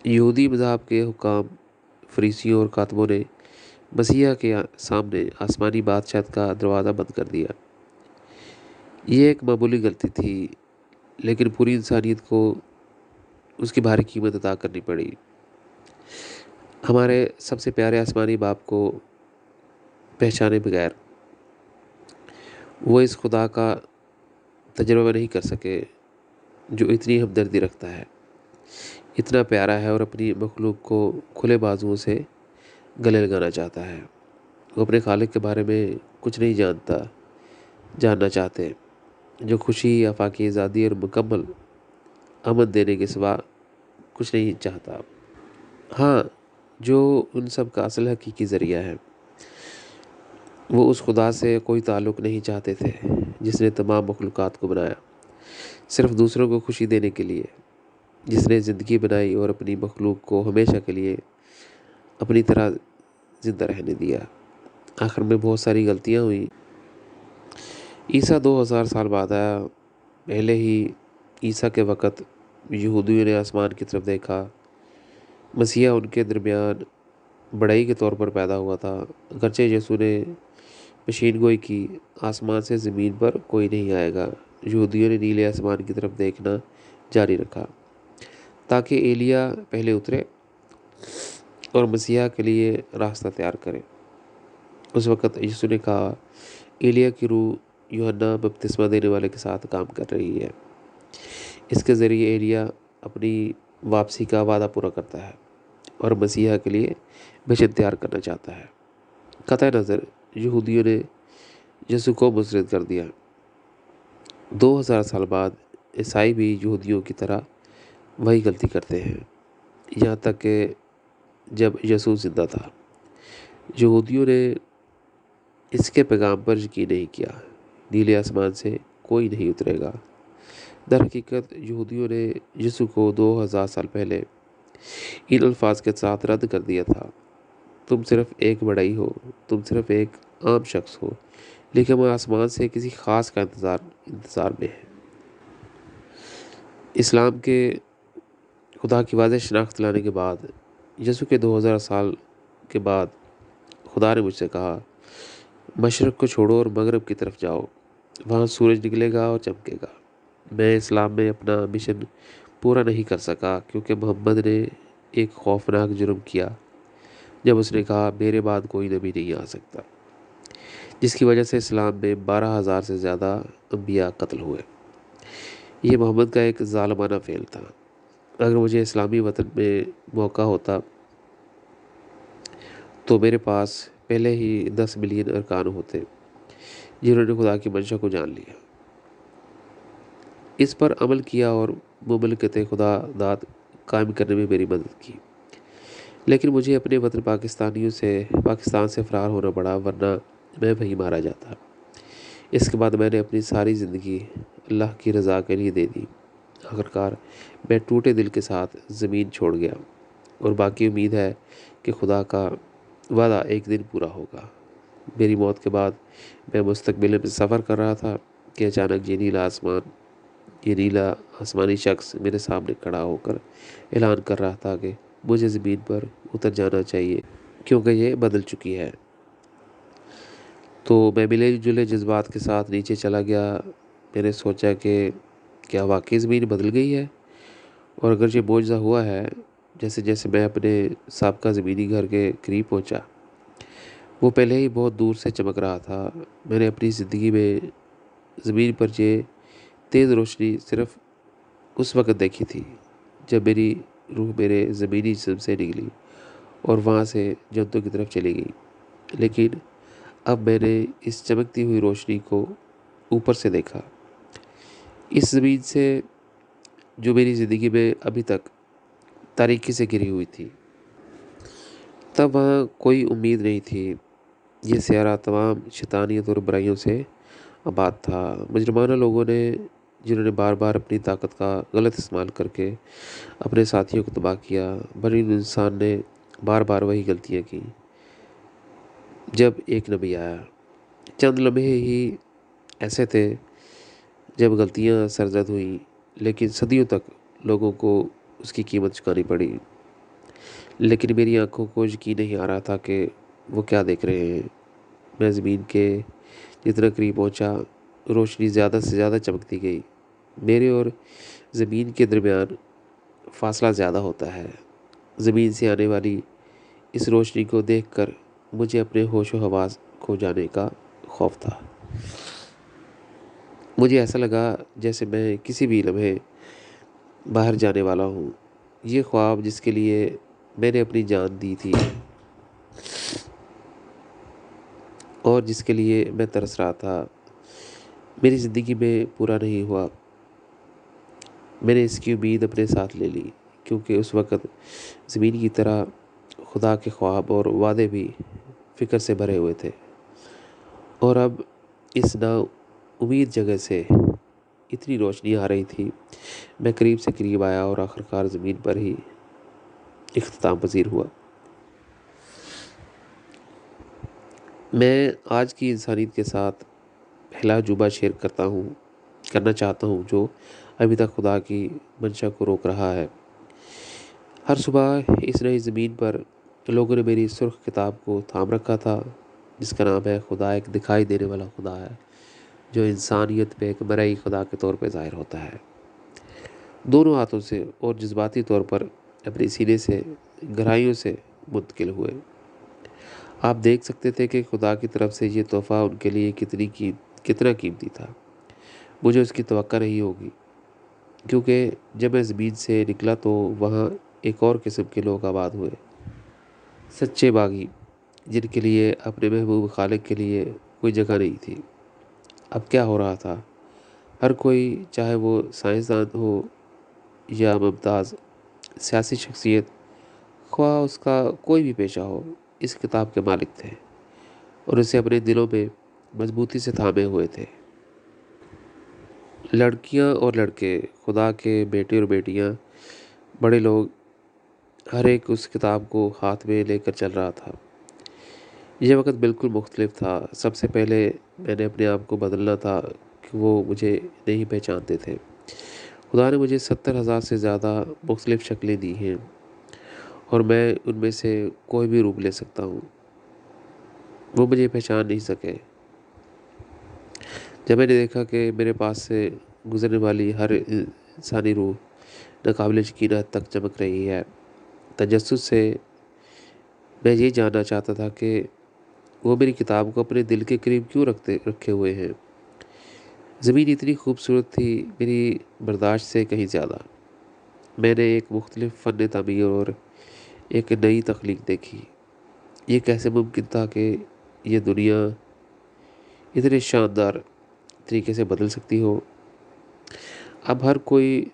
یہودی مذہب کے حکام، فریسیوں اور کاتبوں نے مسیحا کے سامنے آسمانی بادشاہت کا دروازہ بند کر دیا۔ یہ ایک معمولی غلطی تھی، لیکن پوری انسانیت کو اس کی بھاری قیمت ادا کرنی پڑی۔ ہمارے سب سے پیارے آسمانی باپ کو پہچانے بغیر وہ اس خدا کا تجربہ نہیں کر سکے جو اتنی ہمدردی رکھتا ہے، اتنا پیارا ہے اور اپنی مخلوق کو کھلے بازوؤں سے گلے لگانا چاہتا ہے۔ وہ اپنے خالق کے بارے میں کچھ نہیں جاننا چاہتے، جو خوشی، آفاقی آزادی اور مکمل امن دینے کے سوا کچھ نہیں چاہتا۔ ہاں، جو ان سب کا اصل حقیقی ذریعہ ہے، وہ اس خدا سے کوئی تعلق نہیں چاہتے تھے جس نے تمام مخلوقات کو بنایا صرف دوسروں کو خوشی دینے کے لیے، جس نے زندگی بنائی اور اپنی مخلوق کو ہمیشہ کے لیے اپنی طرح زندہ رہنے دیا۔ آخر میں بہت ساری غلطیاں ہوئیں۔ عیسیٰ 2000 سال بعد آیا۔ پہلے ہی عیسیٰ کے وقت یہودیوں نے آسمان کی طرف دیکھا۔ مسیحا ان کے درمیان بڑائی کے طور پر پیدا ہوا تھا۔ اگرچہ یسوع نے پیشین گوئی کی، آسمان سے زمین پر کوئی نہیں آئے گا، یہودیوں نے نیلے آسمان کی طرف دیکھنا جاری رکھا تاکہ ایلیا پہلے اترے اور مسیحا کے لیے راستہ تیار کرے۔ اس وقت یسوع نے کہا، ایلیا کی روح یوحنا بپتسمہ دینے والے کے ساتھ کام کر رہی ہے۔ اس کے ذریعے ایلیا اپنی واپسی کا وعدہ پورا کرتا ہے اور مسیحا کے لیے مشن تیار کرنا چاہتا ہے۔ قطع نظر یہودیوں نے یسوع کو مسرد کر دیا۔ 2000 سال بعد عیسائی بھی یہودیوں کی طرح وہی غلطی کرتے ہیں، یہاں تک کہ جب یسوع زندہ تھا یہودیوں نے اس کے پیغام پر یقین نہیں کیا، نیلے آسمان سے کوئی نہیں اترے گا۔ در حقیقت یہودیوں نے یسوع کو 2000 سال پہلے ان الفاظ کے ساتھ رد کر دیا تھا، تم صرف ایک بڑائی ہو، تم صرف ایک عام شخص ہو، لیکن ہم آسمان سے کسی خاص کا انتظار میں ہیں۔ اسلام کے خدا کی واضح شناخت لانے کے بعد، یسوع کے 2000 سال کے بعد خدا نے مجھ سے کہا، مشرق کو چھوڑو اور مغرب کی طرف جاؤ، وہاں سورج نکلے گا اور چمکے گا۔ میں اسلام میں اپنا مشن پورا نہیں کر سکا کیونکہ محمد نے ایک خوفناک جرم کیا جب اس نے کہا، میرے بعد کوئی نبی نہیں آ سکتا، جس کی وجہ سے اسلام میں 12,000 سے زیادہ انبیاء قتل ہوئے۔ یہ محمد کا ایک ظالمانہ فعل تھا۔ اگر مجھے اسلامی وطن میں موقع ہوتا تو میرے پاس پہلے ہی 10 ملین ارکان ہوتے جنہوں نے خدا کی منشا کو جان لیا، اس پر عمل کیا اور مملکت خدا داد قائم کرنے میں میری مدد کی۔ لیکن مجھے اپنے وطن پاکستان سے فرار ہونا پڑا، ورنہ میں وہیں مارا جاتا۔ اس کے بعد میں نے اپنی ساری زندگی اللہ کی رضا کے لیے دے دی۔ آخرکار میں ٹوٹے دل کے ساتھ زمین چھوڑ گیا، اور باقی امید ہے کہ خدا کا وعدہ ایک دن پورا ہوگا۔ میری موت کے بعد میں مستقبل میں سفر کر رہا تھا کہ اچانک یہ نیلا آسمانی شخص میرے سامنے کھڑا ہو کر اعلان کر رہا تھا کہ مجھے زمین پر اتر جانا چاہیے کیونکہ یہ بدل چکی ہے۔ تو میں ملے جلے جذبات کے ساتھ نیچے چلا گیا۔ میں نے سوچا کہ کیا واقعی زمین بدل گئی ہے؟ اور اگر یہ معجزہ ہوا ہے، جیسے جیسے میں اپنے سابقہ زمینی گھر کے قریب پہنچا، وہ پہلے ہی بہت دور سے چمک رہا تھا۔ میں نے اپنی زندگی میں زمین پر یہ تیز روشنی صرف اس وقت دیکھی تھی جب میری روح میرے زمینی جسم سے نکلی اور وہاں سے جنتوں کی طرف چلی گئی۔ لیکن اب میں نے اس چمکتی ہوئی روشنی کو اوپر سے دیکھا، اس زمین سے جو میری زندگی میں ابھی تک تاریکی سے گری ہوئی تھی۔ تب وہاں کوئی امید نہیں تھی۔ یہ سیارہ تمام شیطانیت اور برائیوں سے آباد تھا۔ مجرمانہ لوگوں نے، جنہوں نے بار بار اپنی طاقت کا غلط استعمال کر کے اپنے ساتھیوں کو تباہ کیا۔ بنی انسان نے بار بار وہی غلطیاں کی۔ جب ایک نبی آیا، چند لمحے ہی ایسے تھے جب غلطیاں سرزد ہوئیں، لیکن صدیوں تک لوگوں کو اس کی قیمت چکانی پڑی۔ لیکن میری آنکھوں کو یقین نہیں آ رہا تھا کہ وہ کیا دیکھ رہے ہیں۔ میں زمین کے جتنا قریب پہنچا، روشنی زیادہ سے زیادہ چمکتی گئی۔ میرے اور زمین کے درمیان فاصلہ زیادہ ہوتا ہے۔ زمین سے آنے والی اس روشنی کو دیکھ کر مجھے اپنے ہوش و حواس کھو جانے کا خوف تھا۔ مجھے ایسا لگا جیسے میں کسی بھی لمحے باہر جانے والا ہوں۔ یہ خواب جس کے لیے میں نے اپنی جان دی تھی اور جس کے لیے میں ترس رہا تھا، میری زندگی میں پورا نہیں ہوا۔ میں نے اس کی امید اپنے ساتھ لے لی، کیونکہ اس وقت زمین کی طرح خدا کے خواب اور وعدے بھی فکر سے بھرے ہوئے تھے۔ اور اب اس نا امید جگہ سے اتنی روشنی آ رہی تھی۔ میں قریب سے قریب آیا اور آخرکار زمین پر ہی اختتام پذیر ہوا۔ میں آج کی انسانیت کے ساتھ پہلا عجوبہ شیئر کرنا چاہتا ہوں جو ابھی تک خدا کی منشا کو روک رہا ہے۔ ہر صبح اس نئی زمین پر لوگوں نے میری سرخ کتاب کو تھام رکھا تھا، جس کا نام ہے خدا ایک دکھائی دینے والا خدا ہے جو انسانیت پہ ایک مرئی خدا کے طور پہ ظاہر ہوتا ہے، دونوں ہاتھوں سے اور جذباتی طور پر اپنے سینے سے گہرائیوں سے منتقل ہوئے۔ آپ دیکھ سکتے تھے کہ خدا کی طرف سے یہ تحفہ ان کے لیے کتنا قیمتی تھا۔ مجھے اس کی توقع نہیں ہوگی، کیونکہ جب میں زمین سے نکلا تو وہاں ایک اور قسم کے لوگ آباد ہوئے، سچے باغی، جن کے لیے اپنے محبوب خالق کے لیے کوئی جگہ نہیں تھی۔ اب کیا ہو رہا تھا؟ ہر کوئی، چاہے وہ سائنسدان ہو یا ممتاز سیاسی شخصیت، خواہ اس کا کوئی بھی پیشہ ہو، اس کتاب کے مالک تھے اور اسے اپنے دلوں میں مضبوطی سے تھامے ہوئے تھے۔ لڑکیاں اور لڑکے، خدا کے بیٹے اور بیٹیاں، بڑے لوگ، ہر ایک اس کتاب کو ہاتھ میں لے کر چل رہا تھا۔ یہ وقت بالکل مختلف تھا۔ سب سے پہلے میں نے اپنے آپ کو بدلنا تھا کہ وہ مجھے نہیں پہچانتے تھے۔ خدا نے مجھے 70,000 سے زیادہ مختلف شکلیں دی ہیں اور میں ان میں سے کوئی بھی روپ لے سکتا ہوں۔ وہ مجھے پہچان نہیں سکے۔ جب میں نے دیکھا کہ میرے پاس سے گزرنے والی ہر انسانی روح ناقابل یقین حد تک چمک رہی ہے، تجسس سے میں یہ جاننا چاہتا تھا کہ وہ میری کتاب کو اپنے دل کے قریب کیوں رکھے ہوئے ہیں۔ زمین اتنی خوبصورت تھی، میری برداشت سے کہیں زیادہ۔ میں نے ایک مختلف فن تعمیر اور ایک نئی تخلیق دیکھی۔ یہ کیسے ممکن تھا کہ یہ دنیا اتنے شاندار طریقے سے بدل سکتی ہو؟ اب ہر کوئی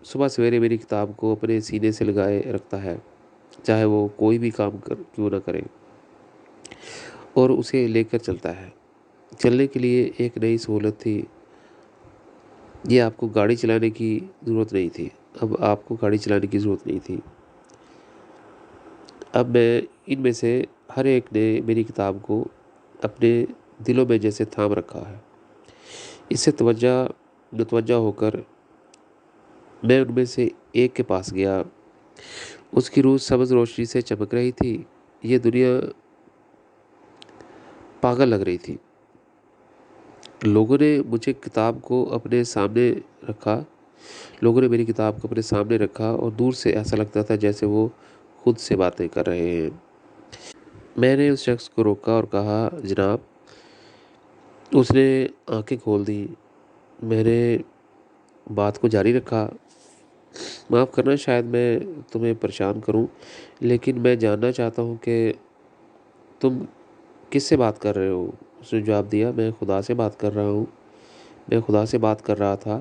صبح سویرے میری کتاب کو اپنے سینے سے لگائے رکھتا ہے، چاہے وہ کوئی بھی کام کیوں نہ کرے، اور اسے لے کر چلتا ہے۔ چلنے کے لیے ایک نئی سہولت تھی۔ یہ آپ کو گاڑی چلانے کی ضرورت نہیں تھی۔ اب میں ان میں سے ہر ایک نے میری کتاب کو اپنے دلوں میں جیسے تھام رکھا ہے۔ اس سے متوجہ ہو کر میں ان میں سے ایک کے پاس گیا۔ اس کی روح سبز روشنی سے چمک رہی تھی۔ یہ دنیا پاگل لگ رہی تھی۔ لوگوں نے میری کتاب کو اپنے سامنے رکھا اور دور سے ایسا لگتا تھا جیسے وہ خود سے باتیں کر رہے ہیں۔ میں نے اس شخص کو روکا اور کہا، جناب۔ اس نے آنکھیں کھول دیں۔ میں نے بات کو جاری رکھا، معاف کرنا شاید میں تمہیں پریشان کروں، لیکن میں جاننا چاہتا ہوں کہ تم کس سے بات کر رہے ہو؟ اس نے جواب دیا، میں خدا سے بات کر رہا ہوں۔ میں خدا سے بات کر رہا تھا۔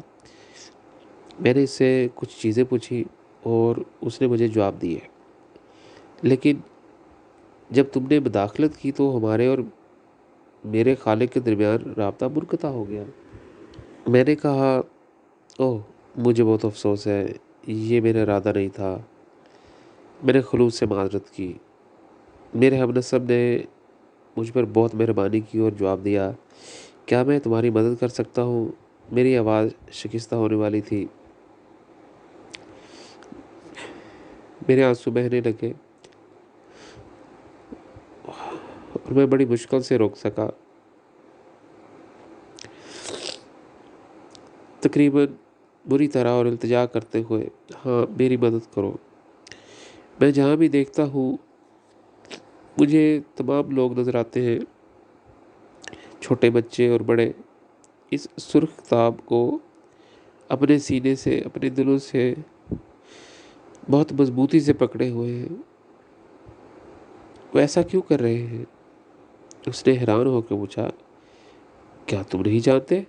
میں نے اس سے کچھ چیزیں پوچھی اور اس نے مجھے جواب دیے، لیکن جب تم نے مداخلت کی تو ہمارے اور میرے خالق کے درمیان رابطہ منقطع ہو گیا۔ میں نے کہا، اوہ، مجھے بہت افسوس ہے، یہ میرا ارادہ نہیں تھا۔ میں نے خلوص سے معذرت کی۔ میرے ہم نسب نے مجھ پر بہت مہربانی کی اور جواب دیا، کیا میں تمہاری مدد کر سکتا ہوں؟ میری آواز شکستہ ہونے والی تھی۔ میرے آنسو بہنے لگے اور میں بڑی مشکل سے روک سکا۔ تقریباً بری طرح اور التجا کرتے ہوئے، ہاں، میری مدد کرو۔ میں جہاں بھی دیکھتا ہوں مجھے تمام لوگ نظر آتے ہیں، چھوٹے بچے اور بڑے، اس سرخ کتاب کو اپنے سینے سے، اپنے دلوں سے بہت مضبوطی سے پکڑے ہوئے ہیں۔ وہ ایسا کیوں کر رہے ہیں؟ اس نے حیران ہو کے پوچھا، کیا تم نہیں جانتے؟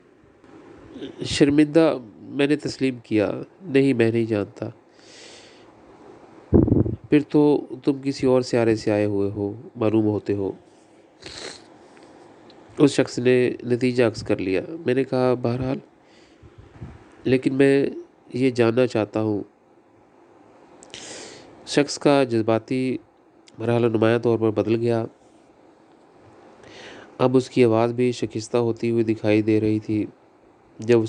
شرمندہ میں نے تسلیم کیا، نہیں، میں نہیں جانتا۔ پھر تو تم کسی اور سیارے سے آئے ہوئے ہو، معلوم ہوتے ہو۔ اس شخص نے نتیجہ عکس کر لیا۔ میں نے کہا، بہرحال، لیکن میں یہ جاننا چاہتا ہوں۔ شخص کا جذباتی مرحلہ نمایاں طور پر بدل گیا۔ اب اس کی آواز بھی شکستہ ہوتی ہوئی دکھائی دے رہی تھی۔ جب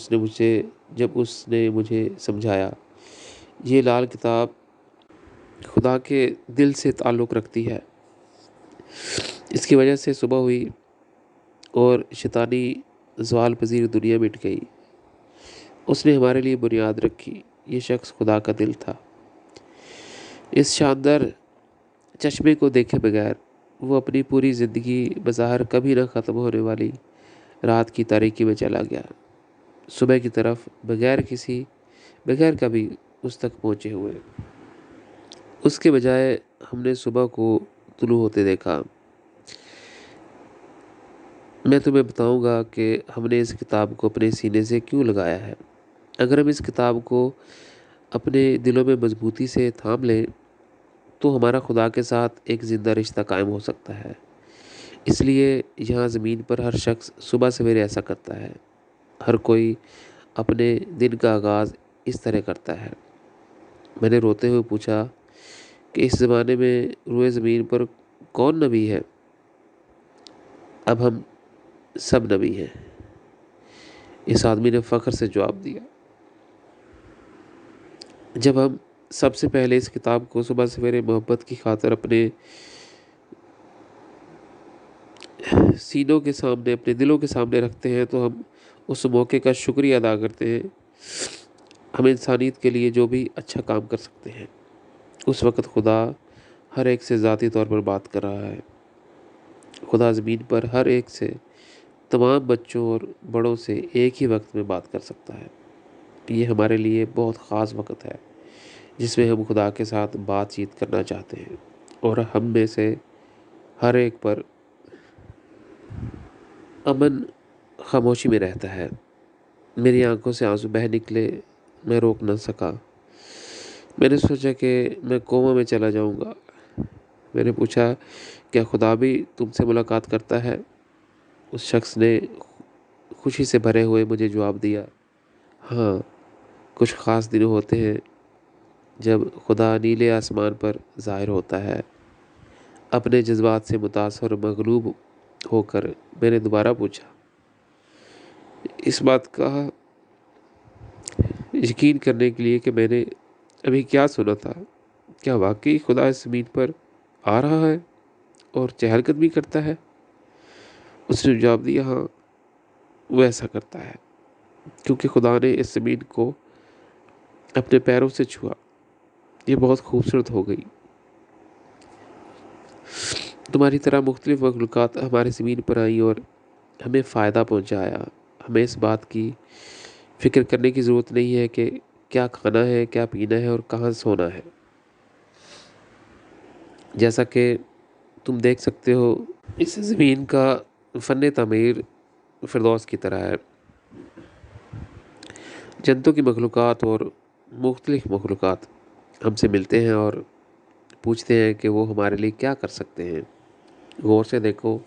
اس نے مجھے سمجھایا، یہ لال کتاب خدا کے دل سے تعلق رکھتی ہے۔ اس کی وجہ سے صبح ہوئی اور شیطانی زوال پذیر دنیا مٹ گئی۔ اس نے ہمارے لیے بنیاد رکھی۔ یہ شخص خدا کا دل تھا۔ اس شاندار چشمے کو دیکھے بغیر وہ اپنی پوری زندگی بظاہر کبھی نہ ختم ہونے والی رات کی تاریکی میں چلا گیا، صبح کی طرف، بغیر کبھی اس تک پہنچے ہوئے۔ اس کے بجائے ہم نے صبح کو طلوع ہوتے دیکھا۔ میں تمہیں بتاؤں گا کہ ہم نے اس کتاب کو اپنے سینے سے کیوں لگایا ہے۔ اگر ہم اس کتاب کو اپنے دلوں میں مضبوطی سے تھام لیں تو ہمارا خدا کے ساتھ ایک زندہ رشتہ قائم ہو سکتا ہے۔ اس لیے یہاں زمین پر ہر شخص صبح سویرے ایسا کرتا ہے۔ ہر کوئی اپنے دن کا آغاز اس طرح کرتا ہے۔ میں نے روتے ہوئے پوچھا کہ اس زمانے میں روئے زمین پر کون نبی ہے؟ اب ہم سب نبی ہیں، اس آدمی نے فخر سے جواب دیا۔ جب ہم سب سے پہلے اس کتاب کو صبح سویرے محبت کی خاطر اپنے سینوں کے سامنے، اپنے دلوں کے سامنے رکھتے ہیں تو ہم اس موقع کا شکریہ ادا کرتے ہیں۔ ہم انسانیت کے لیے جو بھی اچھا کام کر سکتے ہیں۔ اس وقت خدا ہر ایک سے ذاتی طور پر بات کر رہا ہے۔ خدا زمین پر ہر ایک سے، تمام بچوں اور بڑوں سے ایک ہی وقت میں بات کر سکتا ہے۔ یہ ہمارے لیے بہت خاص وقت ہے جس میں ہم خدا کے ساتھ بات چیت کرنا چاہتے ہیں، اور ہم میں سے ہر ایک پر امن خاموشی میں رہتا ہے۔ میری آنکھوں سے آنسو بہہ نکلے، میں روک نہ سکا۔ میں نے سوچا کہ میں کوما میں چلا جاؤں گا۔ میں نے پوچھا، کیا خدا بھی تم سے ملاقات کرتا ہے؟ اس شخص نے خوشی سے بھرے ہوئے مجھے جواب دیا، ہاں، کچھ خاص دن ہوتے ہیں جب خدا نیلے آسمان پر ظاہر ہوتا ہے۔ اپنے جذبات سے متاثر اور مغلوب ہو کر میں نے دوبارہ پوچھا، اس بات کا یقین کرنے کے لیے کہ میں نے ابھی کیا سنا تھا، کیا واقعی خدا اس زمین پر آ رہا ہے اور چہل قدمی کرتا ہے؟ اس نے جواب دیا، ہاں وہ ایسا کرتا ہے، کیونکہ خدا نے اس زمین کو اپنے پیروں سے چھوا۔ یہ بہت خوبصورت ہو گئی۔ تمہاری طرح مختلف مخلوقات ہمارے زمین پر آئیں اور ہمیں فائدہ پہنچایا۔ ہمیں اس بات کی فکر کرنے کی ضرورت نہیں ہے کہ کیا کھانا ہے، کیا پینا ہے اور کہاں سونا ہے۔ جیسا کہ تم دیکھ سکتے ہو، اس زمین کا فن تعمیر فردوس کی طرح ہے۔ جنتوں کی مخلوقات اور مختلف مخلوقات ہم سے ملتے ہیں اور پوچھتے ہیں کہ وہ ہمارے لیے کیا کر سکتے ہیں۔ غور سے دیکھو،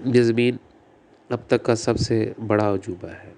یہ زمین اب تک کا سب سے بڑا عجوبہ ہے۔